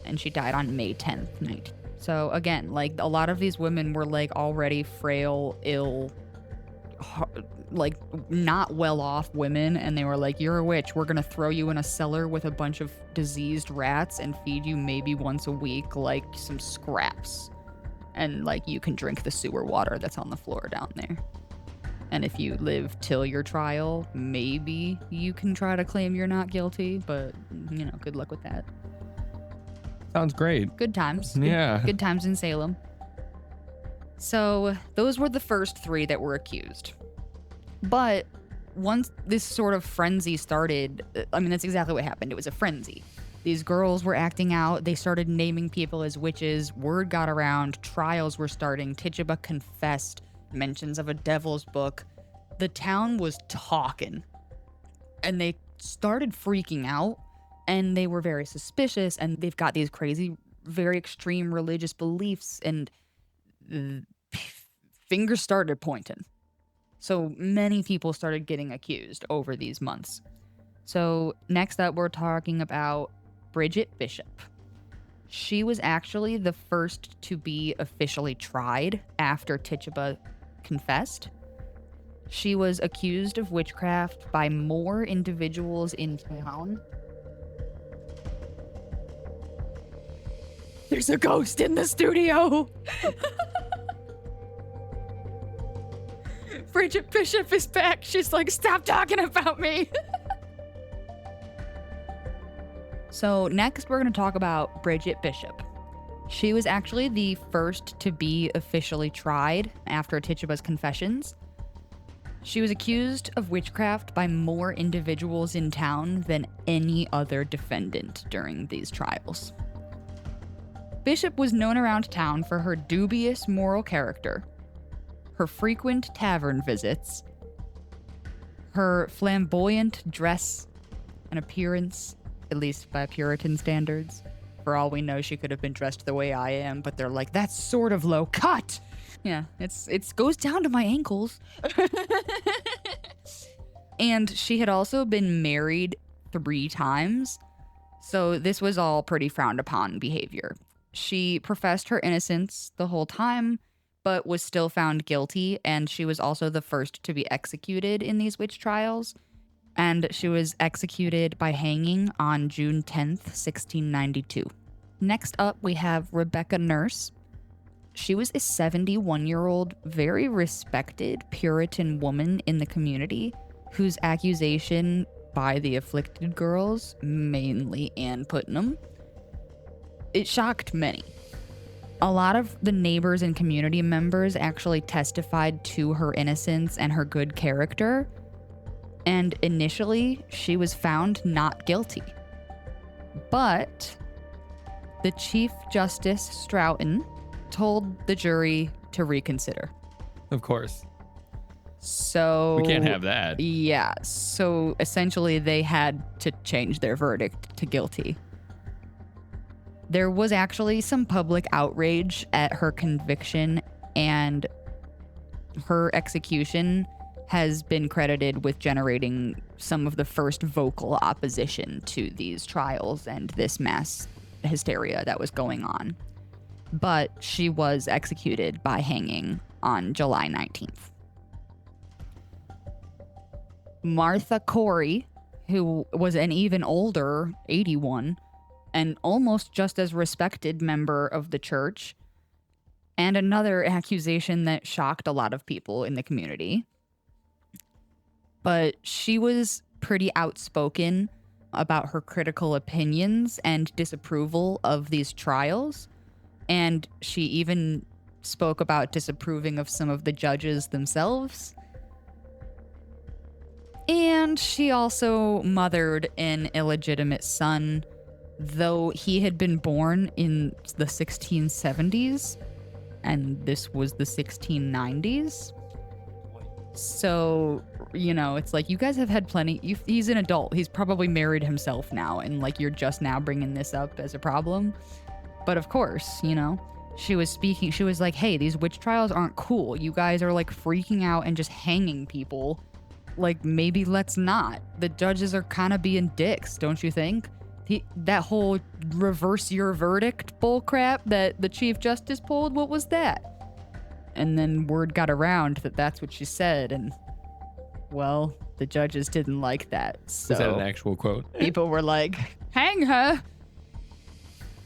and she died on May 10th, 19. So again, like, a lot of these women were like already frail, ill, like not well off women, and they were like, you're a witch, we're gonna throw you in a cellar with a bunch of diseased rats and feed you maybe once a week like some scraps, and like you can drink the sewer water that's on the floor down there, and if you live till your trial, maybe you can try to claim you're not guilty, but you know, good luck with that. Sounds great. Good times. Yeah. Good times in Salem. So those were the first 3 that were accused. But once this sort of frenzy started, I mean, that's exactly what happened. It was a frenzy. These girls were acting out. They started naming people as witches. Word got around. Trials were starting. Tituba confessed. Mentions of a devil's book. The town was talking. And they started freaking out. And they were very suspicious. And they've got these crazy, very extreme religious beliefs. And fingers started pointing. So many people started getting accused over these months. So next up, we're talking about Bridget Bishop. She was actually the first to be officially tried after Tituba confessed. She was accused of witchcraft by more individuals in town. There's a ghost in the studio! Bridget Bishop is back. She's like, stop talking about me. So next we're going to talk about Bridget Bishop. She was actually the first to be officially tried after Tituba's confessions. She was accused of witchcraft by more individuals in town than any other defendant during these trials. Bishop was known around town for her dubious moral character, her frequent tavern visits, her flamboyant dress and appearance, at least by Puritan standards. For all we know, she could have been dressed the way I am, but they're like, that's sort of low cut. Yeah, it goes down to my ankles. And she had also been married 3 times, so this was all pretty frowned upon behavior. She professed her innocence the whole time, but was still found guilty, and she was also the first to be executed in these witch trials. And she was executed by hanging on June 10th, 1692. Next up, we have Rebecca Nurse. She was a 71-year-old, very respected Puritan woman in the community whose accusation by the afflicted girls, mainly Ann Putnam, it shocked many. A lot of the neighbors and community members actually testified to her innocence and her good character. And initially, she was found not guilty. But the Chief Justice Stroughton told the jury to reconsider. Of course. So We can't have that. Yeah. So essentially, they had to change their verdict to guilty. There was actually some public outrage at her conviction, and her execution has been credited with generating some of the first vocal opposition to these trials and this mass hysteria that was going on. But she was executed by hanging on July 19th. Martha Corey, who was an even older 81 and almost just as respected member of the church, and another accusation that shocked a lot of people in the community. But she was pretty outspoken about her critical opinions and disapproval of these trials. And she even spoke about disapproving of some of the judges themselves. And she also mothered an illegitimate son, though he had been born in the 1670s, and this was the 1690s. So, you know, it's like, you guys have had plenty. He's an adult. He's probably married himself now, and like, you're just now bringing this up as a problem. But of course, you know, she was speaking. She was like, hey, these witch trials aren't cool. You guys are like freaking out and just hanging people. Like, maybe let's not. The judges are kind of being dicks, don't you think? That whole reverse your verdict bullcrap that the Chief Justice pulled, what was that? And then word got around that that's what she said, and, well, the judges didn't like that. So Is that an actual quote? people were like, hang her!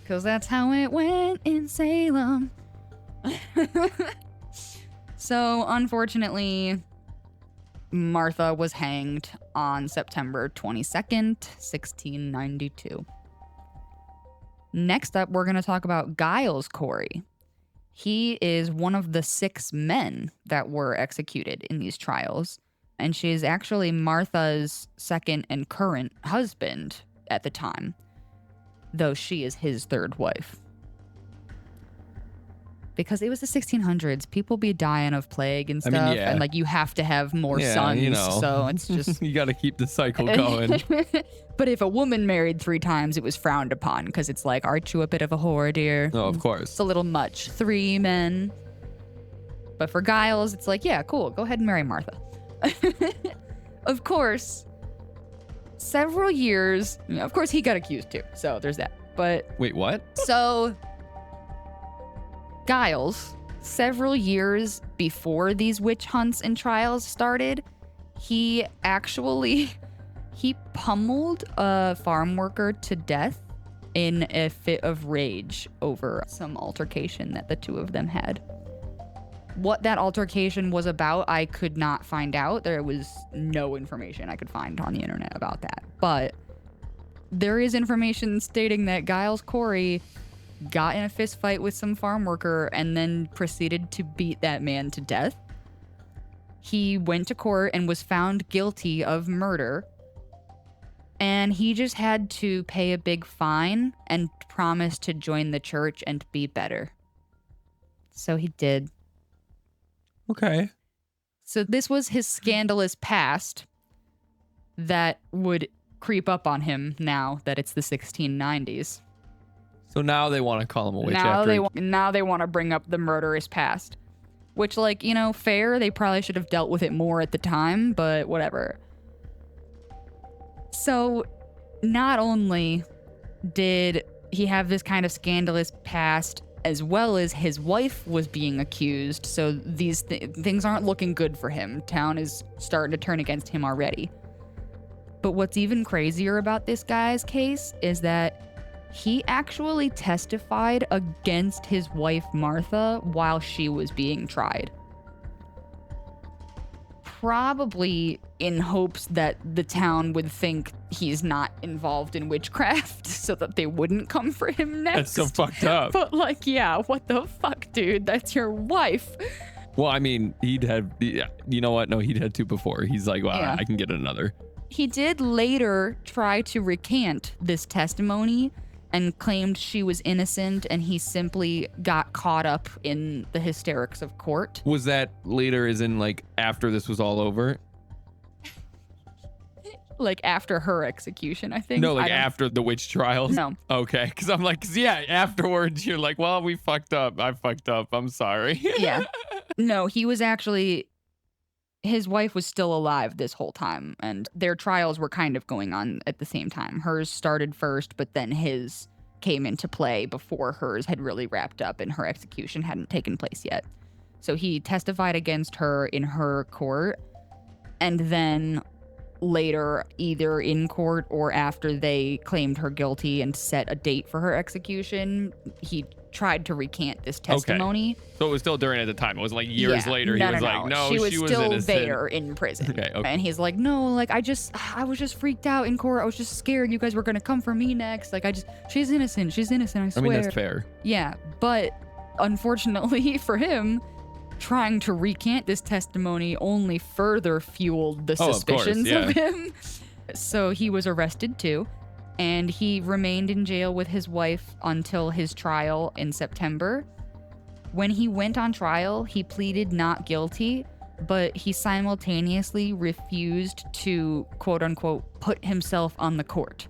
Because that's how it went in Salem. So, unfortunately, Martha was hanged on September 22nd, 1692. Next up, we're going to talk about Giles Corey. He is one of the 6 men that were executed in these trials, and she is actually Martha's second and current husband at the time, though she is his 3rd wife. Because it was the 1600s, people be dying of plague and stuff, yeah. and like, you have to have more sons, you know. so it's just... You got to keep the cycle going. But if a woman married 3 times, it was frowned upon, because it's like, aren't you a bit of a whore, dear? Oh, of course. It's a little much. 3 men. But for Giles, it's like, yeah, cool, go ahead and marry Martha. Of course, several years... Of course, he got accused too, so there's that. But... Wait, what? So... Giles, several years before these witch hunts and trials started, he pummeled a farm worker to death in a fit of rage over some altercation that the 2 of them had. What that altercation was about, I could not find out. There was no information I could find on the internet about that. But there is information stating that Giles Corey got in a fist fight with some farm worker and then proceeded to beat that man to death. He went to court and was found guilty of murder. And he just had to pay a big fine and promise to join the church and be better. So he did. Okay. So this was his scandalous past that would creep up on him now that it's the 1690s. So now they want to call him a witch Now after now they want to bring up the murderous past, which, like, you know, fair. They probably should have dealt with it more at the time, but whatever. So not only did he have this kind of scandalous past, as well as his wife was being accused. So these things aren't looking good for him. Town is starting to turn against him already. But what's even crazier about this guy's case is that he actually testified against his wife, Martha, while she was being tried. Probably in hopes that the town would think he's not involved in witchcraft so that they wouldn't come for him next. That's so fucked up. But, like, yeah, what the fuck, dude? That's your wife. Well, I mean, he'd had, you know what? No, he'd had two before. He's like, well, Yeah. I can get another. He did later try to recant this testimony and claimed she was innocent, and he simply got caught up in the hysterics of court. Was that later, as in like after this was all over? Like after her execution, I think. No, like I don't- after the witch trials? No. Okay, because I'm like, 'cause yeah, afterwards you're like, well, we fucked up. I fucked up. I'm sorry. Yeah. No, he was actually, his wife was still alive this whole time, and their trials were kind of going on at the same time. Hers started first, but then his came into play before hers had really wrapped up and her execution hadn't taken place yet. So he testified against her in her court, and then later, either in court or after they claimed her guilty and set a date for her execution, he tried to recant this testimony. So it was still during at the time. It wasn't like years Yeah. later. He was like, no, she was still innocent. there in prison. Okay. And he's like, no, like, I was just freaked out in court. I was just scared you guys were gonna come for me next. Like, she's innocent, I swear. I mean, that's fair. Yeah, but unfortunately for him, trying to recant this testimony only further fueled the Oh, of course, suspicions yeah. of him. So he was arrested too, and he remained in jail with his wife until his trial in September. When he went on trial, he pleaded not guilty, but he simultaneously refused to, quote unquote, put himself on the court,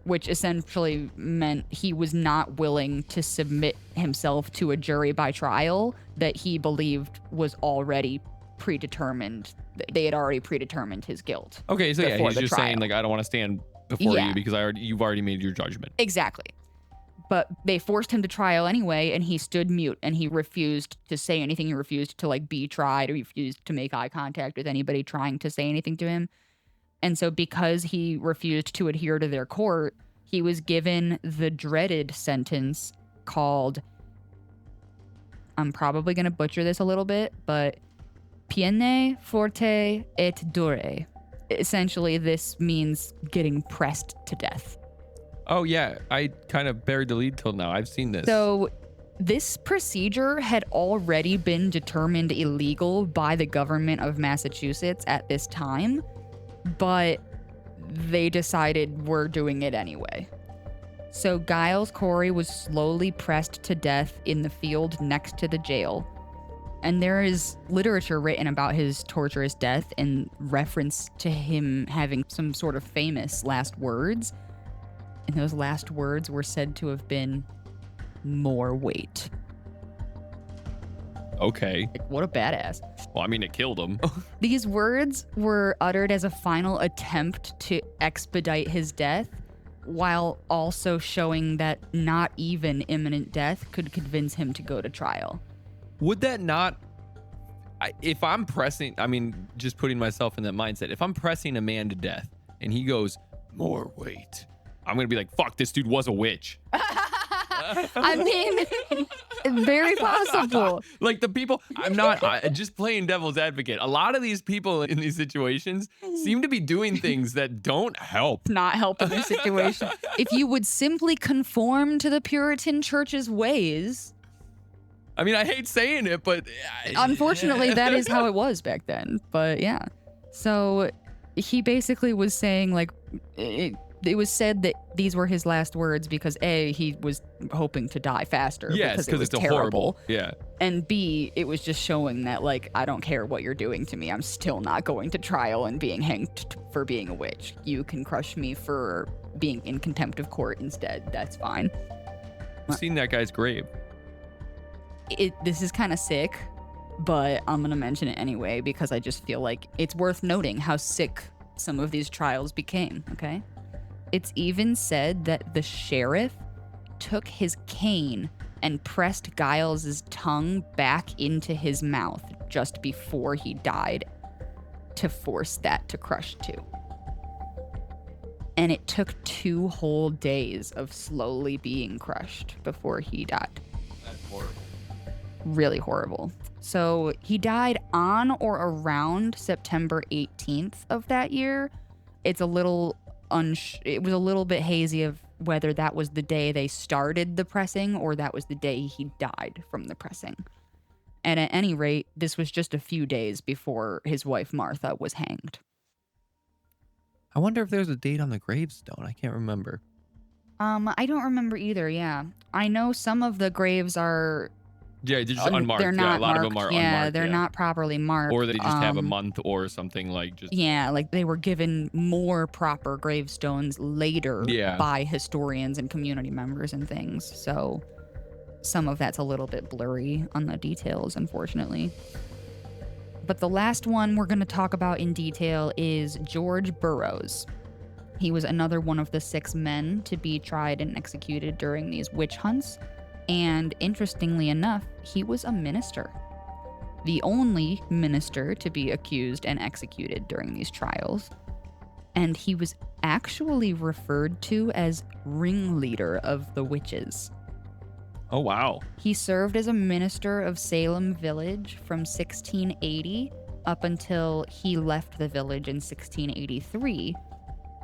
which essentially meant he was not willing to submit himself to a jury by trial that he believed was already predetermined. They had already predetermined his guilt. Okay, so yeah, before he's the just saying trial. like, I don't want to stand before Yeah. you because you've already made your judgment. Exactly. But they forced him to trial anyway, and he stood mute, and he refused to say anything. He refused to, like, be tried, or refused to make eye contact with anybody trying to say anything to him. And so because he refused to adhere to their court, he was given the dreaded sentence called, I'm probably going to butcher this a little bit, but piene forte et dure. Essentially, this means getting pressed to death. Oh yeah, I kind of buried the lead till now. I've seen this. So this procedure had already been determined illegal by the government of Massachusetts at this time, but they decided we're doing it anyway. So Giles Corey was slowly pressed to death in the field next to the jail. And there is literature written about his torturous death in reference to him having some sort of famous last words. And those last words were said to have been, more weight. Okay. Like, what a badass. Well, I mean, it killed him. These words were uttered as a final attempt to expedite his death, while also showing that not even imminent death could convince him to go to trial. Would that not, if I'm pressing, I mean, just putting myself in that mindset, if I'm pressing a man to death and he goes, more weight, I'm going to be like, fuck, this dude was a witch. I mean, very possible. Like the people, I'm not just playing devil's advocate. A lot of these people in these situations seem to be doing things that don't help. Not helping the situation. If you would simply conform to the Puritan Church's ways. I mean, I hate saying it, but Unfortunately, that is how it was back then. But yeah. So he basically was saying, like, it was said that these were his last words because A, he was hoping to die faster Yes, because it was it's a terrible. horrible. Yeah. And B, it was just showing that, like, I don't care what you're doing to me. I'm still not going to trial and being hanged for being a witch. You can crush me for being in contempt of court instead. That's fine. I've seen that guy's grave. This is kind of sick, but I'm going to mention it anyway because I just feel like it's worth noting how sick some of these trials became, okay? It's even said that the sheriff took his cane and pressed Giles's tongue back into his mouth just before he died to force that to crush too. And it took 2 whole days of slowly being crushed before he died. That's horrible. Really horrible. So he died on or around September 18th of that year. It's a little it was a little bit hazy of whether that was the day they started the pressing or that was the day he died from the pressing. And at any rate, this was just a few days before his wife Martha was hanged. I wonder if there's a date on the gravestone. I can't remember. I don't remember either, yeah. I know some of the graves are Yeah, they're just unmarked. They're not a lot marked. of them are yeah, unmarked. they're not properly marked. Or they just have a month or something like just. Yeah, like they were given more proper gravestones later Yeah. by historians and community members and things. So some of that's a little bit blurry on the details, unfortunately. But the last one we're going to talk about in detail is George Burroughs. He was another one of the 6 men to be tried and executed during these witch hunts. And interestingly enough, he was a minister. The only minister to be accused and executed during these trials. And he was actually referred to as ringleader of the witches. Oh, wow. He served as a minister of Salem Village from 1680 up until he left the village in 1683.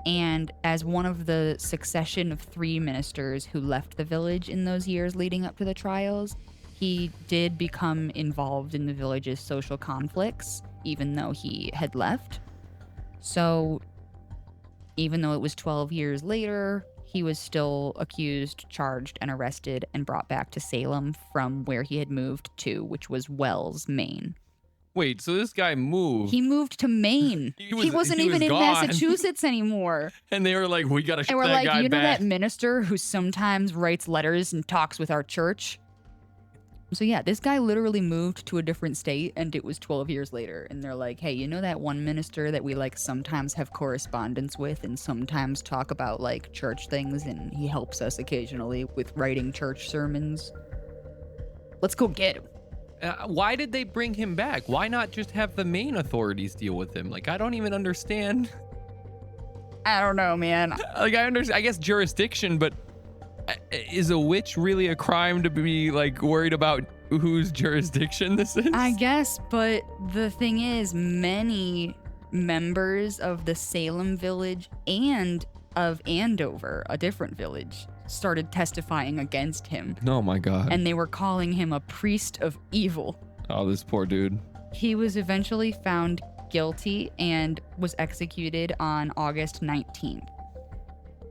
And as one of the succession of 3 ministers who left the village in those years leading up to the trials, he did become involved in the village's social conflicts, even though he had left. So even though it was 12 years later, he was still accused, charged, and arrested and brought back to Salem from where he had moved to, which was Wells, Maine. Wait, so this guy moved. He moved to Maine. He wasn't even in gone. Massachusetts anymore. And they were like, we got to ship And we're that like, guy you know back. that minister who sometimes writes letters and talks with our church? So yeah, this guy literally moved to a different state and it was 12 years later. And they're like, hey, you know that one minister that we like sometimes have correspondence with and sometimes talk about like church things and he helps us occasionally with writing church sermons? Let's go get him. Why did they bring him back? Why not just have the Maine authorities deal with him? Like, I don't even understand. I don't know, man. Like, I understand, I guess jurisdiction, but is a witch really a crime to be like worried about whose jurisdiction this is? I guess, but the thing is, many members of the Salem Village and of Andover, a different village, started testifying against him. Oh my God. And they were calling him a priest of evil. Oh, this poor dude. He was eventually found guilty and was executed on August 19th.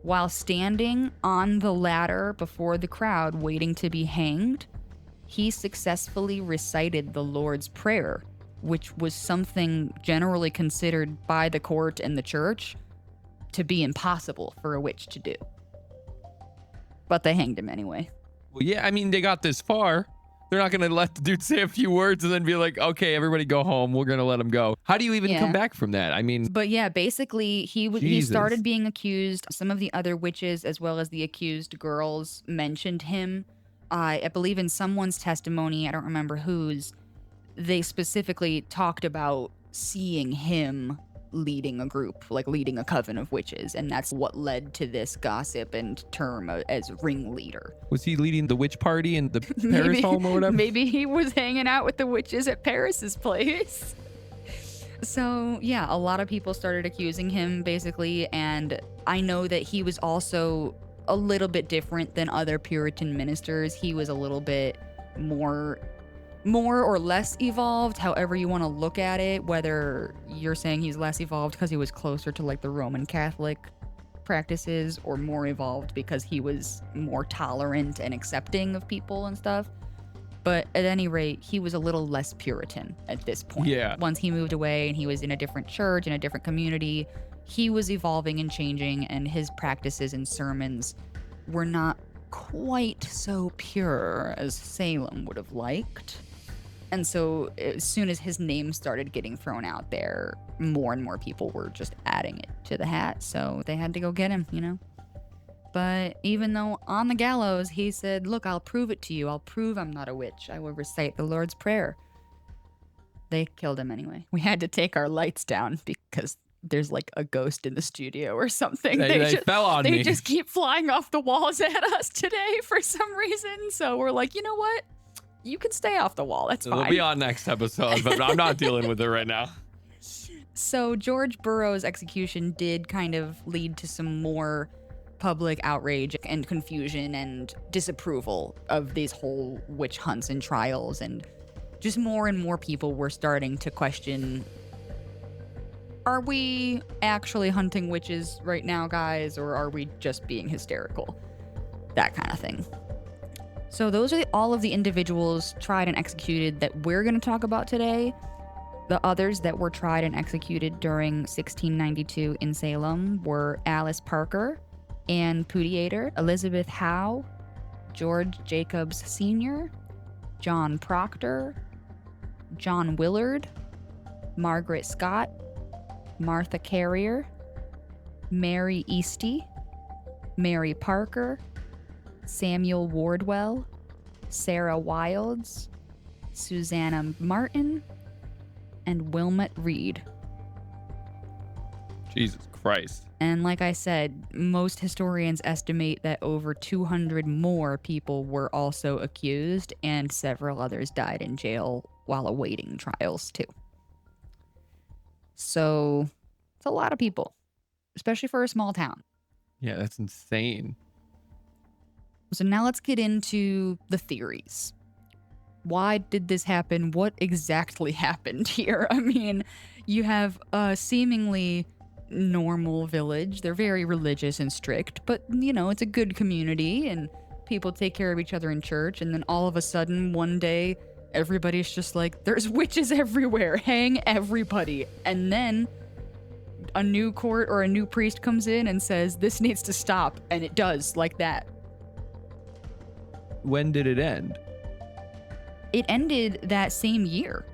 While standing on the ladder before the crowd waiting to be hanged, he successfully recited the Lord's Prayer, which was something generally considered by the court and the church to be impossible for a witch to do. But they hanged him anyway. Well, yeah, I mean, they got this far. They're not going to let the dude say a few words and then be like, okay, everybody go home. We're going to let him go. How do you even come back from that? I mean, but yeah, basically he started being accused. Some of the other witches, as well as the accused girls, mentioned him. I believe in someone's testimony, I don't remember whose, they specifically talked about seeing him leading a group, like leading a coven of witches, and that's what led to this gossip and term as ringleader. was he leading the witch party in the Paris home or whatever? Maybe he was hanging out with the witches at Paris's place. So yeah, a lot of people started accusing him basically, and I know that he was also a little bit different than other Puritan ministers. He was a little bit more or less evolved, however you want to look at it, whether you're saying he's less evolved because he was closer to like the Roman Catholic practices or more evolved because he was more tolerant and accepting of people and stuff. But at any rate, he was a little less Puritan at this point. Yeah. Once he moved away and he was in a different church, in a different community, he was evolving and changing, and his practices and sermons were not quite so pure as Salem would have liked. And so as soon as his name started getting thrown out there, more and more people were just adding it to the hat. So they had to go get him, you know? But even though on the gallows, he said, look, I'll prove it to you. I'll prove I'm not a witch. I will recite the Lord's Prayer. They killed him anyway. We had to take our lights down because there's like a ghost in the studio or something. They fell on me. They just keep flying off the walls at us today for some reason. So we're like, you know what? You can stay off the wall. That's fine. It'll be on next episode, but I'm not dealing with it right now. So George Burroughs' execution did kind of lead to some more public outrage and confusion and disapproval of these whole witch hunts and trials, and just more and more people were starting to question, are we actually hunting witches right now, guys, or are we just being hysterical? That kind of thing. So those are all of the individuals tried and executed that we're going to talk about today. The others that were tried and executed during 1692 in Salem were Alice Parker, Anne Pudiator, Elizabeth Howe, George Jacobs Sr., John Proctor, John Willard, Margaret Scott, Martha Carrier, Mary Easty, Mary Parker, Samuel Wardwell, Sarah Wilds, Susanna Martin, and Wilmot Reed. Jesus Christ. And like I said, most historians estimate that over 200 more people were also accused, and several others died in jail while awaiting trials too. So it's a lot of people, especially for a small town. Yeah, that's insane. So now let's get into the theories. Why did this happen? What exactly happened here? I mean, you have a seemingly normal village. They're very religious and strict, but, you know, it's a good community and people take care of each other in church. And then all of a sudden, one day, everybody's just like, there's witches everywhere. Hang everybody. And then a new court or a new priest comes in and says, this needs to stop. And it does, like that. When did it end? It ended that same year.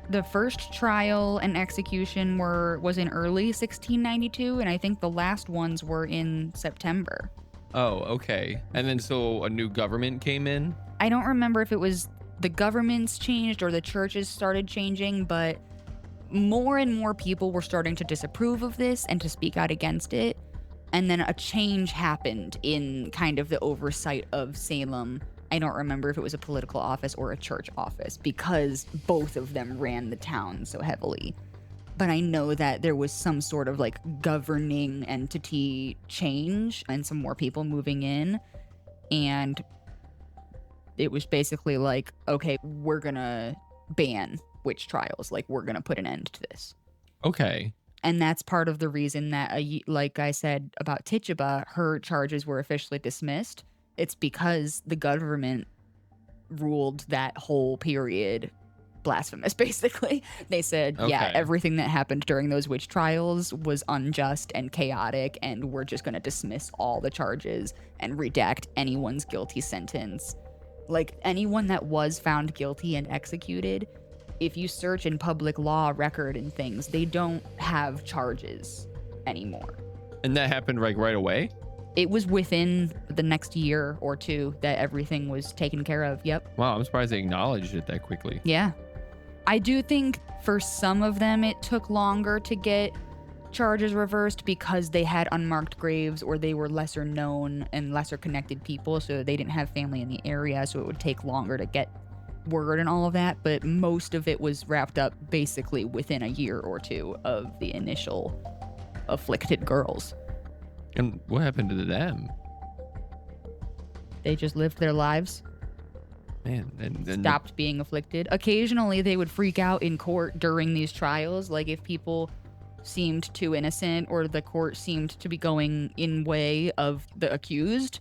The first trial and execution was in early 1692, and I think the last ones were in September. Oh, okay. And then so a new government came in? I don't remember if it was the governments changed or the churches started changing, but more and more people were starting to disapprove of this and to speak out against it. And then a change happened in kind of the oversight of Salem. I don't remember if it was a political office or a church office because both of them ran the town so heavily. But I know that there was some sort of like governing entity change and some more people moving in. And it was basically like, okay, we're going to ban witch trials. Like, we're going to put an end to this. Okay. And that's part of the reason that, like I said about Tituba, her charges were officially dismissed. It's because the government ruled that whole period blasphemous, basically. They said, yeah, everything that happened during those witch trials was unjust and chaotic, and we're just going to dismiss all the charges and redact anyone's guilty sentence. Like, anyone that was found guilty and executed, if you search in public law record and things, they don't have charges anymore. And that happened like right away? It was within the next year or two that everything was taken care of. Yep. Wow, I'm surprised they acknowledged it that quickly. Yeah. I do think for some of them it took longer to get charges reversed because they had unmarked graves or they were lesser known and lesser connected people, so they didn't have family in the area, so it would take longer to get word and all of that. But most of it was wrapped up basically within a year or two of the initial afflicted girls. And what happened to them? They just lived their lives. Man, and Stopped being afflicted. Occasionally, they would freak out in court during these trials. Like, if people seemed too innocent or the court seemed to be going in way of the accused,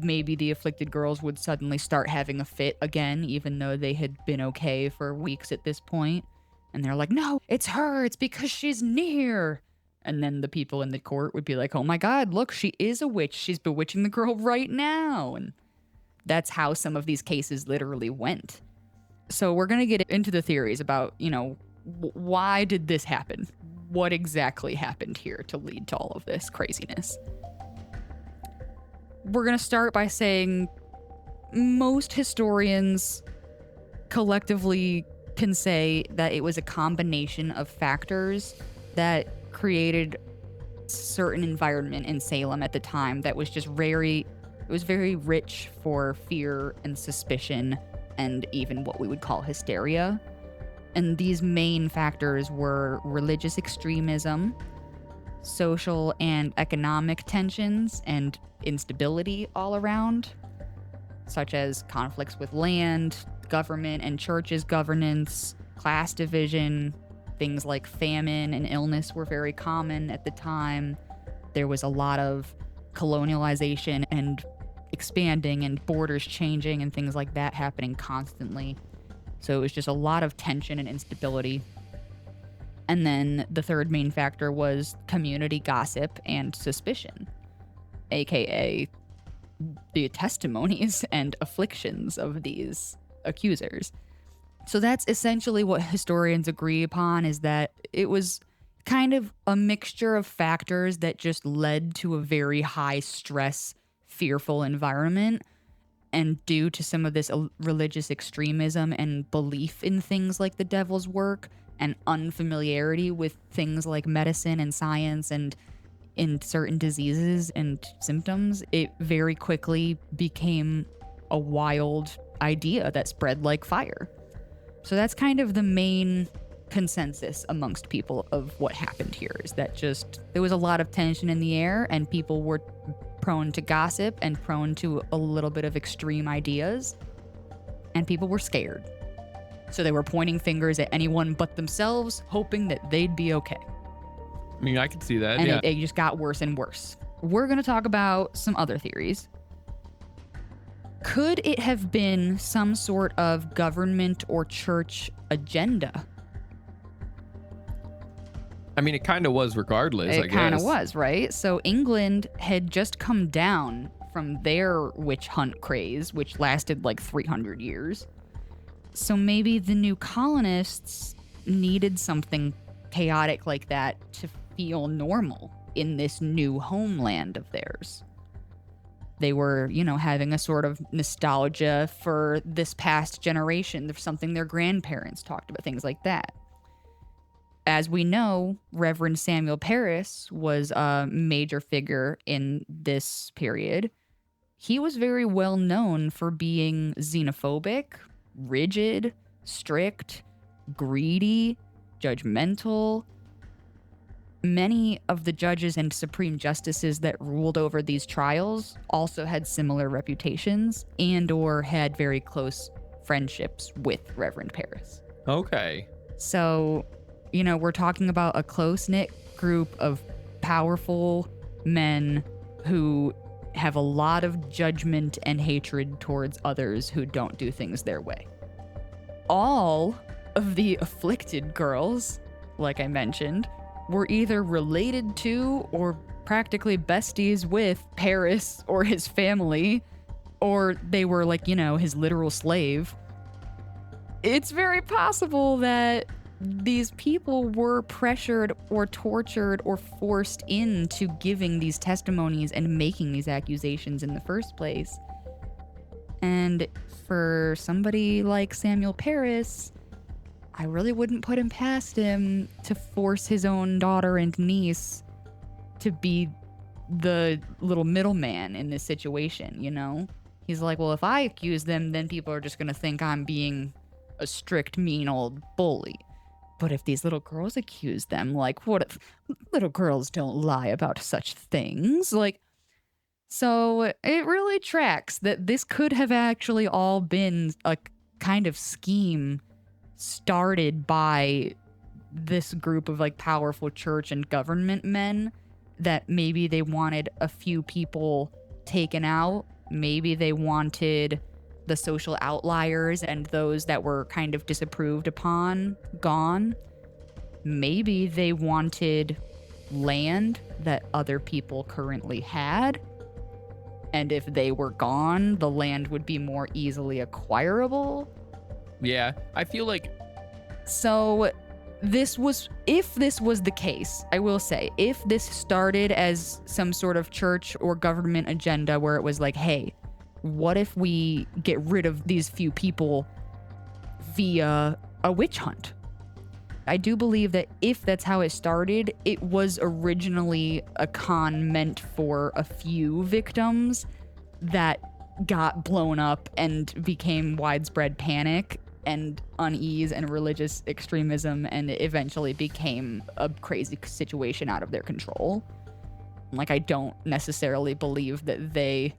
maybe the afflicted girls would suddenly start having a fit again, even though they had been okay for weeks at this point. And they're like, no, it's her. It's because she's near. And then the people in the court would be like, oh my God, look, she is a witch. She's bewitching the girl right now. And that's how some of these cases literally went. So we're going to get into the theories about, why did this happen? What exactly happened here to lead to all of this craziness? We're going to start by saying most historians collectively can say that it was a combination of factors that created certain environment in Salem at the time that was just very rich for fear and suspicion and even what we would call hysteria. And these main factors were religious extremism, social and economic tensions, and instability all around, such as conflicts with land, government and churches' governance, class division. Things like famine and illness were very common at the time. There was a lot of colonialization and expanding and borders changing and things like that happening constantly. So it was just a lot of tension and instability. And then the third main factor was community gossip and suspicion, aka the testimonies and afflictions of these accusers. So that's essentially what historians agree upon, is that it was kind of a mixture of factors that just led to a very high stress, fearful environment. And due to some of this religious extremism and belief in things like the devil's work and unfamiliarity with things like medicine and science and in certain diseases and symptoms, it very quickly became a wild idea that spread like fire. So that's kind of the main consensus amongst people of what happened here, is that just there was a lot of tension in the air and people were prone to gossip and prone to a little bit of extreme ideas, and people were scared. So they were pointing fingers at anyone but themselves, hoping that they'd be okay. I mean, I could see that, And yeah. it just got worse and worse. We're going to talk about some other theories. Could it have been some sort of government or church agenda? I mean, it kind of was regardless, I guess. It kind of was, right? So England had just come down from their witch hunt craze, which lasted like 300 years. So maybe the new colonists needed something chaotic like that to feel normal in this new homeland of theirs. They were, having a sort of nostalgia for this past generation, something their grandparents talked about, things like that. As we know, Reverend Samuel Parris was a major figure in this period. He was very well known for being xenophobic, rigid, strict, greedy, judgmental. Many of the judges and supreme justices that ruled over these trials also had similar reputations and or had very close friendships with Reverend Parris. Okay. So, we're talking about a close-knit group of powerful men who have a lot of judgment and hatred towards others who don't do things their way. All of the afflicted girls, like I mentioned, were either related to or practically besties with Parris or his family, or they were his literal slave. It's very possible that these people were pressured or tortured or forced into giving these testimonies and making these accusations in the first place. And for somebody like Samuel Parris, I really wouldn't put him past him to force his own daughter and niece to be the little middleman in this situation, He's like, well, if I accuse them, then people are just going to think I'm being a strict, mean old bully. But if these little girls accuse them, what if little girls don't lie about such things? So it really tracks that this could have actually all been a kind of scheme started by this group of like powerful church and government men that maybe they wanted a few people taken out. Maybe they wanted the social outliers and those that were kind of disapproved upon gone. Maybe they wanted land that other people currently had. And if they were gone, the land would be more easily acquirable. Yeah, I feel like So if this was the case, I will say, if this started as some sort of church or government agenda where it was like, hey, what if we get rid of these few people via a witch hunt? I do believe that if that's how it started, it was originally a con meant for a few victims that got blown up and became widespread panic and unease and religious extremism, and it eventually became a crazy situation out of their control. Like, I don't necessarily believe that they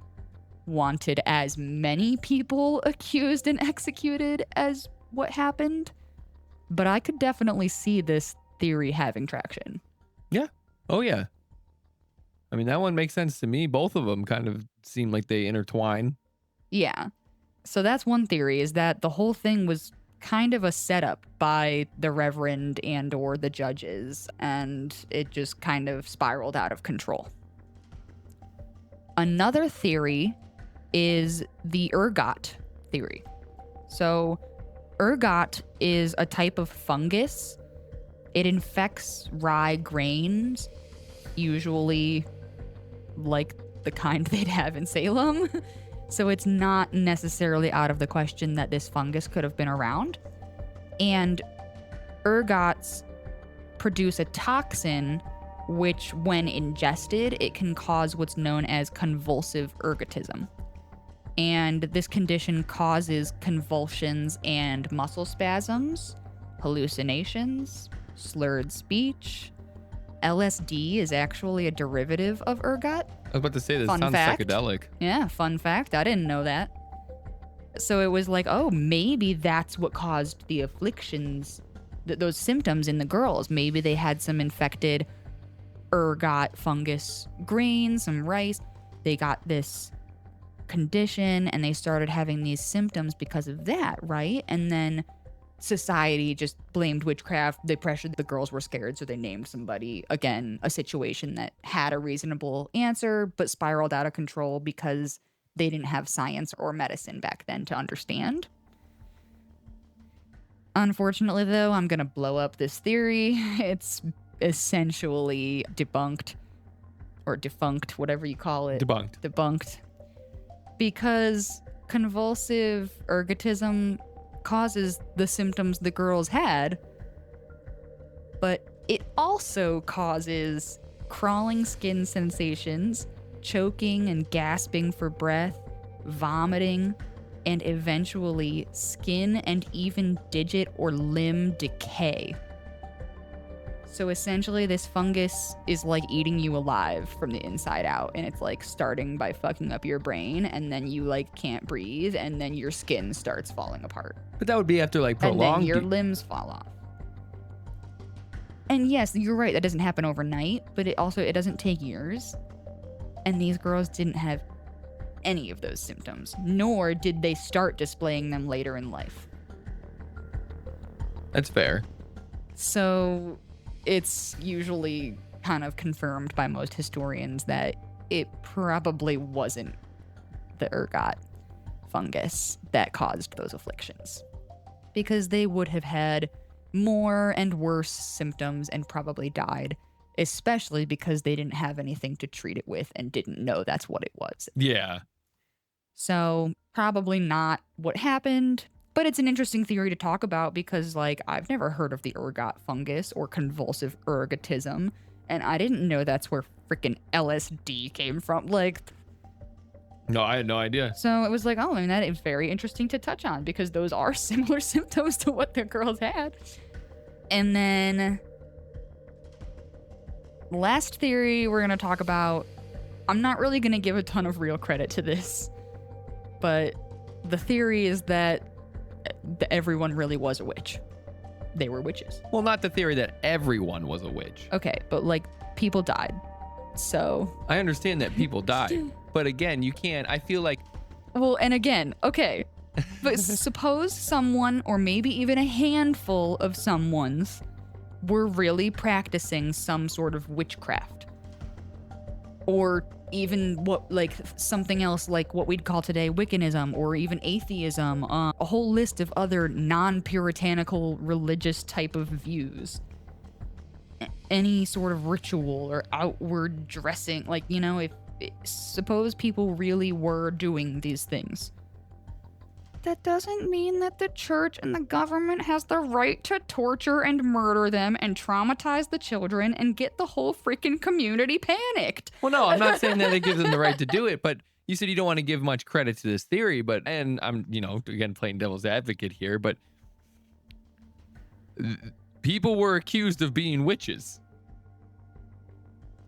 wanted as many people accused and executed as what happened. But I could definitely see this theory having traction. Yeah. Oh, yeah. I mean, that one makes sense to me. Both of them kind of seem like they intertwine. Yeah. So that's one theory, is that the whole thing was kind of a setup by the reverend and or the judges, and it just kind of spiraled out of control. Another theory is the ergot theory. So ergot is a type of fungus. It infects rye grains, usually like the kind they'd have in Salem. So it's not necessarily out of the question that this fungus could have been around. And ergots produce a toxin which, when ingested, it can cause what's known as convulsive ergotism. And this condition causes convulsions and muscle spasms, hallucinations, slurred speech. LSD is actually a derivative of ergot. I was about to say, this Fun sounds fact. psychedelic. Yeah, fun fact. I didn't know that. So it was like, oh, maybe that's what caused the afflictions, those symptoms in the girls. Maybe they had some infected ergot fungus grain, some rice. They got this condition and they started having these symptoms because of that, right? And then society just blamed witchcraft. They pressured the girls, were scared, so they named somebody. Again, a situation that had a reasonable answer but spiraled out of control because they didn't have science or medicine back then to understand. Unfortunately, though, I'm gonna blow up this theory. It's essentially debunked, or defunct, whatever you call it. Debunked. Because convulsive ergotism causes the symptoms the girls had, but it also causes crawling skin sensations, choking and gasping for breath, vomiting, and eventually skin and even digit or limb decay. So essentially, this fungus is like eating you alive from the inside out, and it's like starting by fucking up your brain, and then you like can't breathe, and then your skin starts falling apart. But that would be after like And prolonged. then your limbs fall off. And yes, you're right, that doesn't happen overnight, but it doesn't take years. And these girls didn't have any of those symptoms, nor did they start displaying them later in life. That's fair. So it's usually kind of confirmed by most historians that it probably wasn't the ergot fungus that caused those afflictions, because they would have had more and worse symptoms and probably died, especially because they didn't have anything to treat it with and didn't know that's what it was. Yeah. So probably not what happened, but it's an interesting theory to talk about because, like, I've never heard of the ergot fungus or convulsive ergotism, and I didn't know that's where freaking LSD came from. Like, No, I had no idea. so it was like, oh, I mean, that is very interesting to touch on because those are similar symptoms to what the girls had. And then last theory we're going to talk about, I'm not really going to give a ton of real credit to this, but the theory is that everyone really was a witch. they were witches. Well, not the theory that everyone was a witch. Okay, but like people died. So, I understand that people died, but again, you can't. I feel like well, and again, okay, but suppose someone, or maybe even a handful of someones, were really practicing some sort of witchcraft. Or even something else like what we'd call today Wiccanism, or even atheism, a whole list of other non-puritanical religious type of views. Any sort of ritual or outward dressing, suppose people really were doing these things. That doesn't mean that the church and the government has the right to torture and murder them and traumatize the children and get the whole freaking community panicked. Well, no, I'm not saying that it gives them the right to do it, but you said you don't want to give much credit to this theory, and I'm, again, playing devil's advocate here, but people were accused of being witches.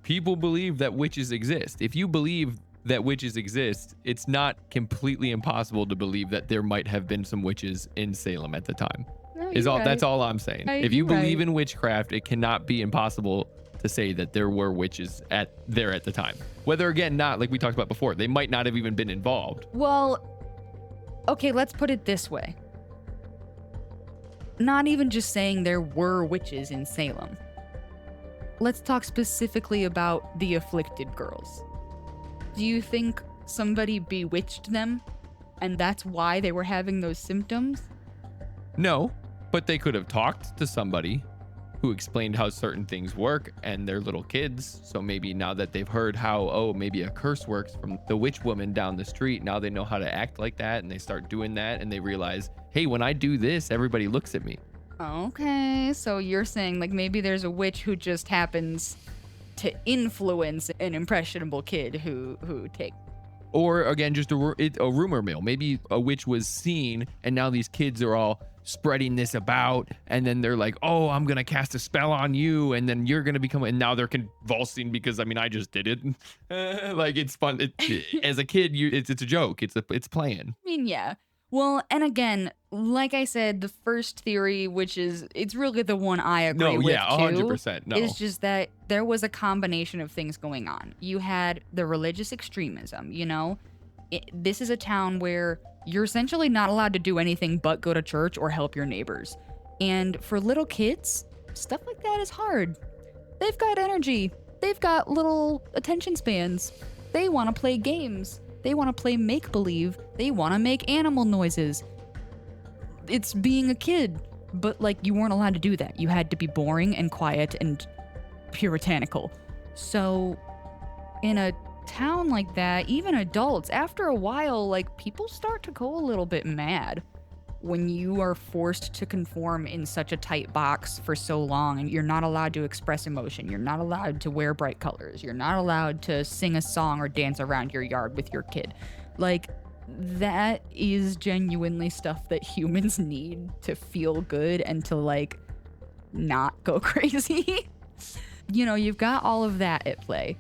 People believe that witches exist. If you believe that witches exist, it's not completely impossible to believe that there might have been some witches in Salem at the time. That's all I'm saying. If you believe in witchcraft, it cannot be impossible to say that there were witches there at the time. Whether, again, not like we talked about before, they might not have even been involved. Well, okay, let's put it this way. Not even just saying there were witches in Salem. Let's talk specifically about the afflicted girls. Do you think somebody bewitched them and that's why they were having those symptoms? No, but they could have talked to somebody who explained how certain things work, and they're little kids. So maybe now that they've heard how, maybe a curse works from the witch woman down the street, now they know how to act like that, and they start doing that, and they realize, hey, when I do this, everybody looks at me. Okay, so you're saying like maybe there's a witch who just happens to influence an impressionable kid who take. Or again, just a rumor mill. Maybe a witch was seen, and now these kids are all spreading this about, and then they're like, oh, I'm gonna cast a spell on you, and then you're gonna become, and now they're convulsing because I just did it. Like, it's fun. As a kid, it's a joke. It's playing. I mean, yeah. Well, and again, like I said, the first theory, which is, it's really the one I agree with, 100%. No, is just that there was a combination of things going on. You had the religious extremism, this is a town where you're essentially not allowed to do anything but go to church or help your neighbors. And for little kids, stuff like that is hard. They've got energy. They've got little attention spans. They want to play games. They want to play make-believe. They want to make animal noises. It's being a kid, but you weren't allowed to do that. You had to be boring and quiet and puritanical. So in a town like that, even adults, after a while, people start to go a little bit mad when you are forced to conform in such a tight box for so long, and you're not allowed to express emotion. You're not allowed to wear bright colors. You're not allowed to sing a song or dance around your yard with your kid. That is genuinely stuff that humans need to feel good and to not go crazy. You've got all of that at play.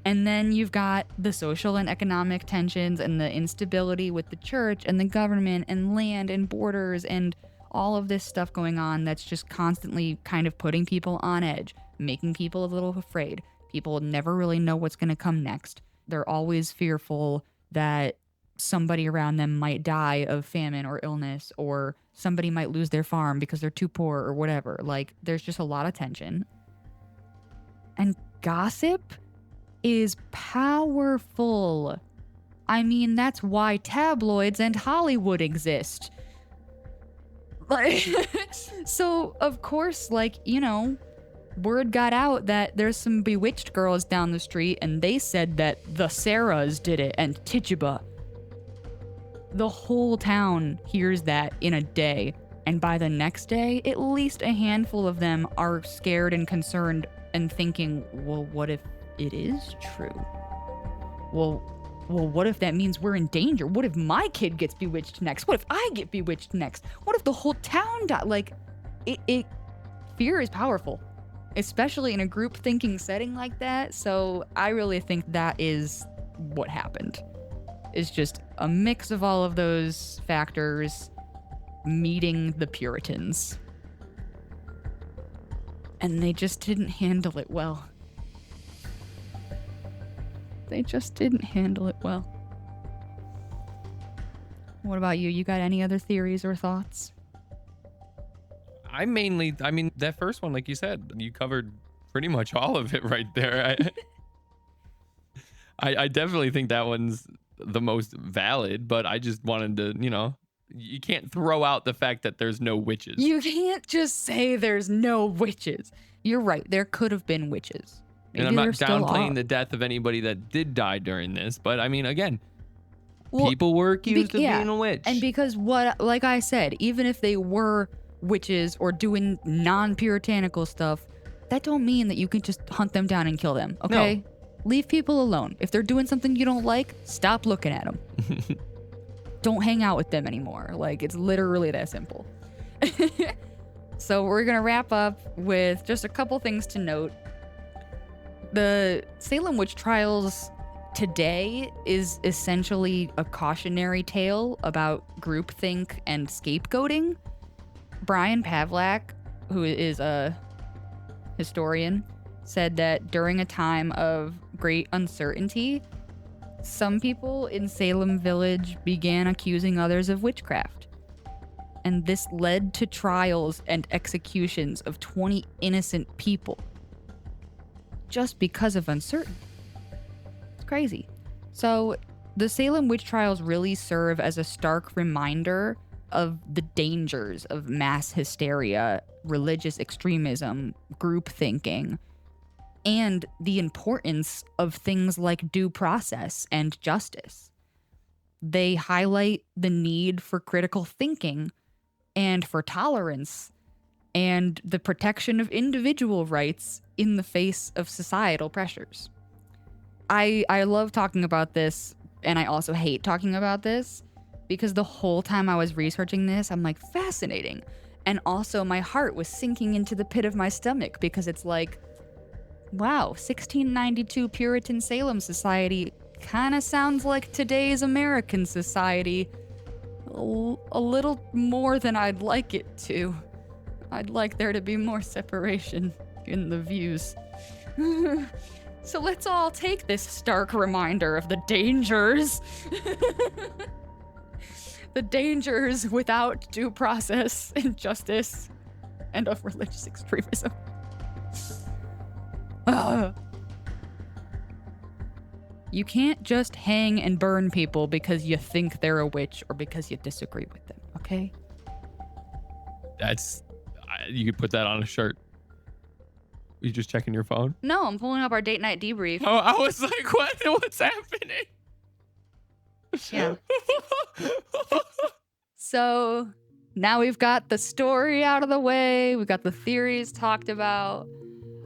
And then you've got the social and economic tensions and the instability with the church and the government and land and borders and all of this stuff going on that's just constantly kind of putting people on edge, making people a little afraid. People never really know what's going to come next. They're always fearful that somebody around them might die of famine or illness, or somebody might lose their farm because they're too poor or whatever. There's just a lot of tension. And gossip is powerful. I mean, that's why tabloids and Hollywood exist. So, of course, word got out that there's some bewitched girls down the street, and they said that the Sarahs did it, and Tituba. The whole town hears that in a day, and by the next day, at least a handful of them are scared and concerned and thinking, well, what if it is true? Well, what if that means we're in danger? What if my kid gets bewitched next? What if I get bewitched next? What if the whole town dies? Fear is powerful, especially in a group thinking setting like that. So I really think that is what happened. It's just a mix of all of those factors meeting the Puritans. And they just didn't handle it well. They just didn't handle it well. What about you? You got any other theories or thoughts? I mean, that first one, like you said, you covered pretty much all of it right there. I definitely think that one's the most valid, but I just wanted to, you can't throw out the fact that there's no witches. You can't just say there's no witches. You're right. There could have been witches. And I'm not there still downplaying are. the death of anybody that did die during this, but I mean, again, people were accused of being a witch. And because like I said, even if they were witches or doing non-puritanical stuff, that don't mean that you can just hunt them down and kill them, okay? No. Leave people alone. If they're doing something you don't like, stop looking at them. Don't hang out with them anymore. Like, it's literally that simple. So we're going to wrap up with just a couple things to note. The Salem Witch Trials today is essentially a cautionary tale about groupthink and scapegoating. Brian Pavlak, who is a historian, said that during a time of great uncertainty, some people in Salem Village began accusing others of witchcraft. And this led to trials and executions of 20 innocent people just because of uncertainty. It's crazy. So the Salem Witch Trials really serve as a stark reminder of the dangers of mass hysteria, religious extremism, group thinking, and the importance of things like due process and justice. They highlight the need for critical thinking and for tolerance and the protection of individual rights in the face of societal pressures. I love talking about this, and I also hate talking about this, because the whole time I was researching this, I'm like, fascinating. And also my heart was sinking into the pit of my stomach, because it's like, wow, 1692 Puritan Salem society kind of sounds like today's American society. A little more than I'd like it to. I'd like there to be more separation in the views. So let's all take this stark reminder of the dangers. The dangers without due process and justice and of religious extremism. You can't just hang and burn people because you think they're a witch or because you disagree with them, okay? You could put that on a shirt. You just checking your phone? No, I'm pulling up our date night debrief. Oh, I was like, what's happening? Yeah. So now we've got the story out of the way. We've got the theories talked about.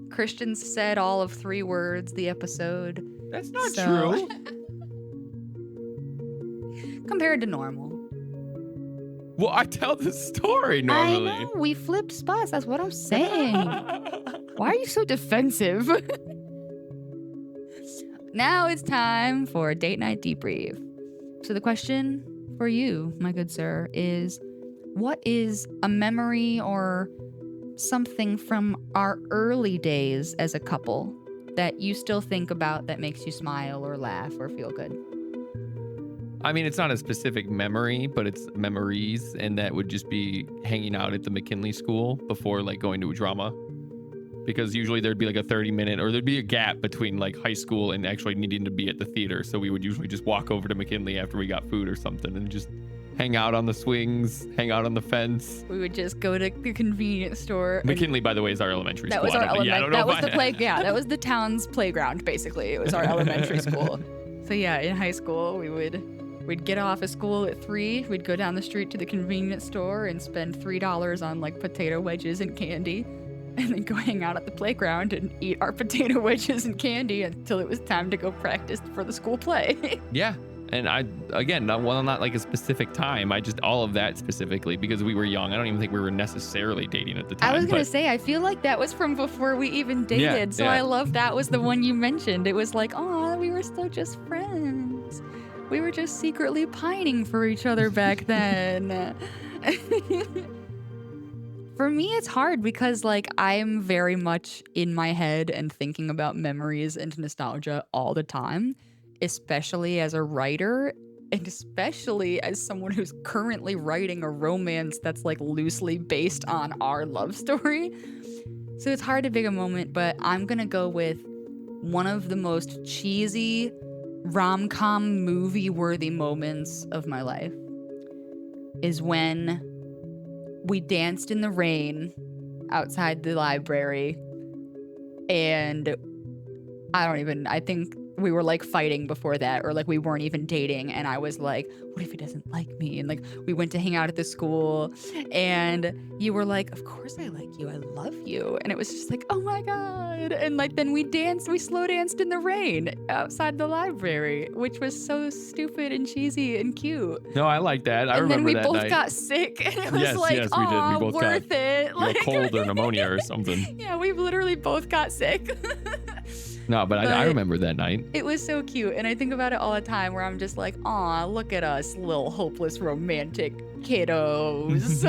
Christians said all of 3 words the episode. That's not true. Compared to normal. Well, I tell the story normally. I know. We flipped spots. That's what I'm saying. Why are you so defensive? Now it's time for a date night debrief. So the question for you, my good sir, is what is a memory or something from our early days as a couple that you still think about that makes you smile or laugh or feel good? I mean, it's not a specific memory, but it's memories, and that would just be hanging out at the McKinley School before like going to a drama. Because usually there'd be like a 30-minute, or there'd be a gap between like high school and actually needing to be at the theater. So we would usually just walk over to McKinley after we got food or something and just hang out on the swings, hang out on the fence. We would just go to the convenience store. McKinley, by the way, is our elementary school. That was our elementary. I don't know That was if the play. Yeah, that was the town's playground. Basically, it was our elementary school. So yeah, in high school, we'd get off of school at 3. We'd go down the street to the convenience store and spend $3 on like potato wedges and candy, and then go hang out at the playground and eat our potato wedges and candy until it was time to go practice for the school play. Yeah. And not like a specific time. I just, all of that specifically, because we were young. I don't even think we were necessarily dating at the time. I was going to say, I feel like that was from before we even dated. Yeah, so yeah. I love that was the one you mentioned. It was like, oh, we were still just friends. We were just secretly pining for each other back then. For me, it's hard because like I'm very much in my head and thinking about memories and nostalgia all the time, especially as a writer and especially as someone who's currently writing a romance that's like loosely based on our love story. So it's hard to pick a moment, but I'm going to go with one of the most cheesy rom-com movie-worthy moments of my life is when we danced in the rain outside the library, and I think we were like fighting before that, or like we weren't even dating, and I was like, what if he doesn't like me? And like we went to hang out at the school, and you were like, of course I like you, I love you. And it was just like, oh my god. And like then we slow danced in the rain outside the library, which was so stupid and cheesy and cute. No, I like that. I And then remember we that both night. got sick, and it was Yes, like, yes, we did. We both worth got it. Like, cold or pneumonia or something. yeah, we literally both got sick. No, but I But- remember that night. It was so cute, and I think about it all the time where I'm just like, aw, look at us, little hopeless romantic kiddos.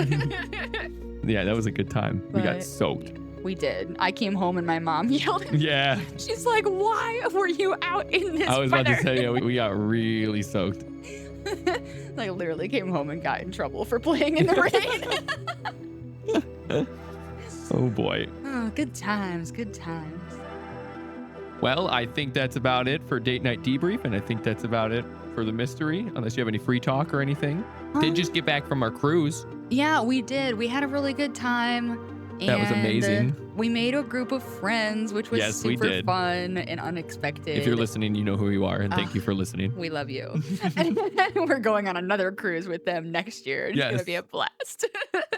Yeah, that was a good time. We got But- soaked. We did. I came home and my mom yelled at me. Yeah, She's like, why were you out in this I was about weather? to say, yeah, we got really soaked. I literally came home and got in trouble for playing in the rain. Oh boy. Oh, good times, good times. Well, I think that's about it for Date Night Debrief, and I think that's about it for the mystery, unless you have any free talk or anything. Did just get back from our cruise. Yeah, we did. We had a really good time. That was and, amazing. We made a group of friends, which was Yes, we super did. fun and unexpected. If you're listening, you know who you are, and thank you for listening. We love you. And we're going on another cruise with them next year. It's going Yes. to be a blast.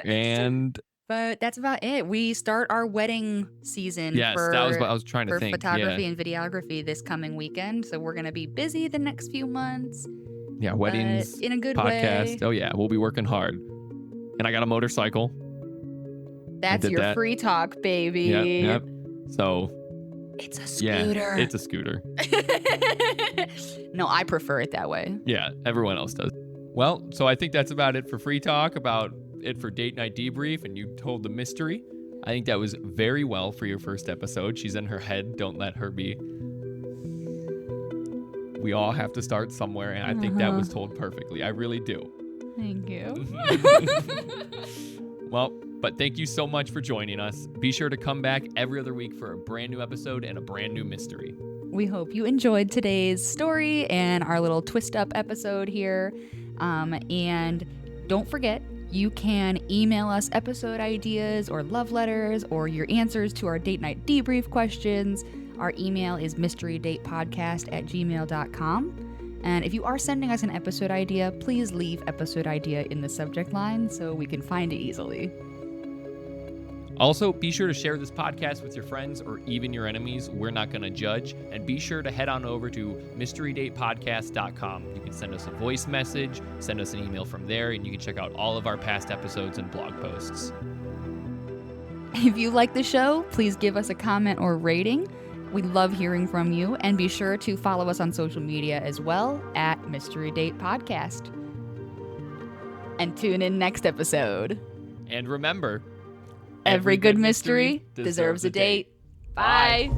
And But that's about it. We start our wedding season yes, for, that was what I was trying to for think. photography Yeah, and videography this coming weekend. So we're going to be busy the next few months. yeah, weddings, in a good podcast. way. Oh yeah, we'll be working hard. And I got a motorcycle. That's did your that. free talk, baby. Yep. So It's a yeah, scooter. it's a scooter. No, I prefer it that way. Yeah, everyone else does. Well, so I think that's about it for free talk, about it for Date Night Debrief, and you told the mystery. I think that was very well for your first episode. She's in her head. Don't let her be. We all have to start somewhere, and I think that was told perfectly. I really do. Thank you. Well, but thank you so much for joining us. Be sure to come back every other week for a brand new episode and a brand new mystery. We hope you enjoyed today's story and our little twist up episode here. And don't forget, you can email us episode ideas or love letters or your answers to our date night debrief questions. Our email is mysterydatepodcast@gmail.com. And if you are sending us an episode idea, please leave episode idea in the subject line so we can find it easily. Also, be sure to share this podcast with your friends or even your enemies. We're not going to judge. And be sure to head on over to mysterydatepodcast.com. You can send us a voice message, send us an email from there, and you can check out all of our past episodes and blog posts. If you like the show, please give us a comment or rating. We love hearing from you, and be sure to follow us on social media as well at Mystery Date Podcast. And tune in next episode. And remember, Every good mystery deserves a date. Bye.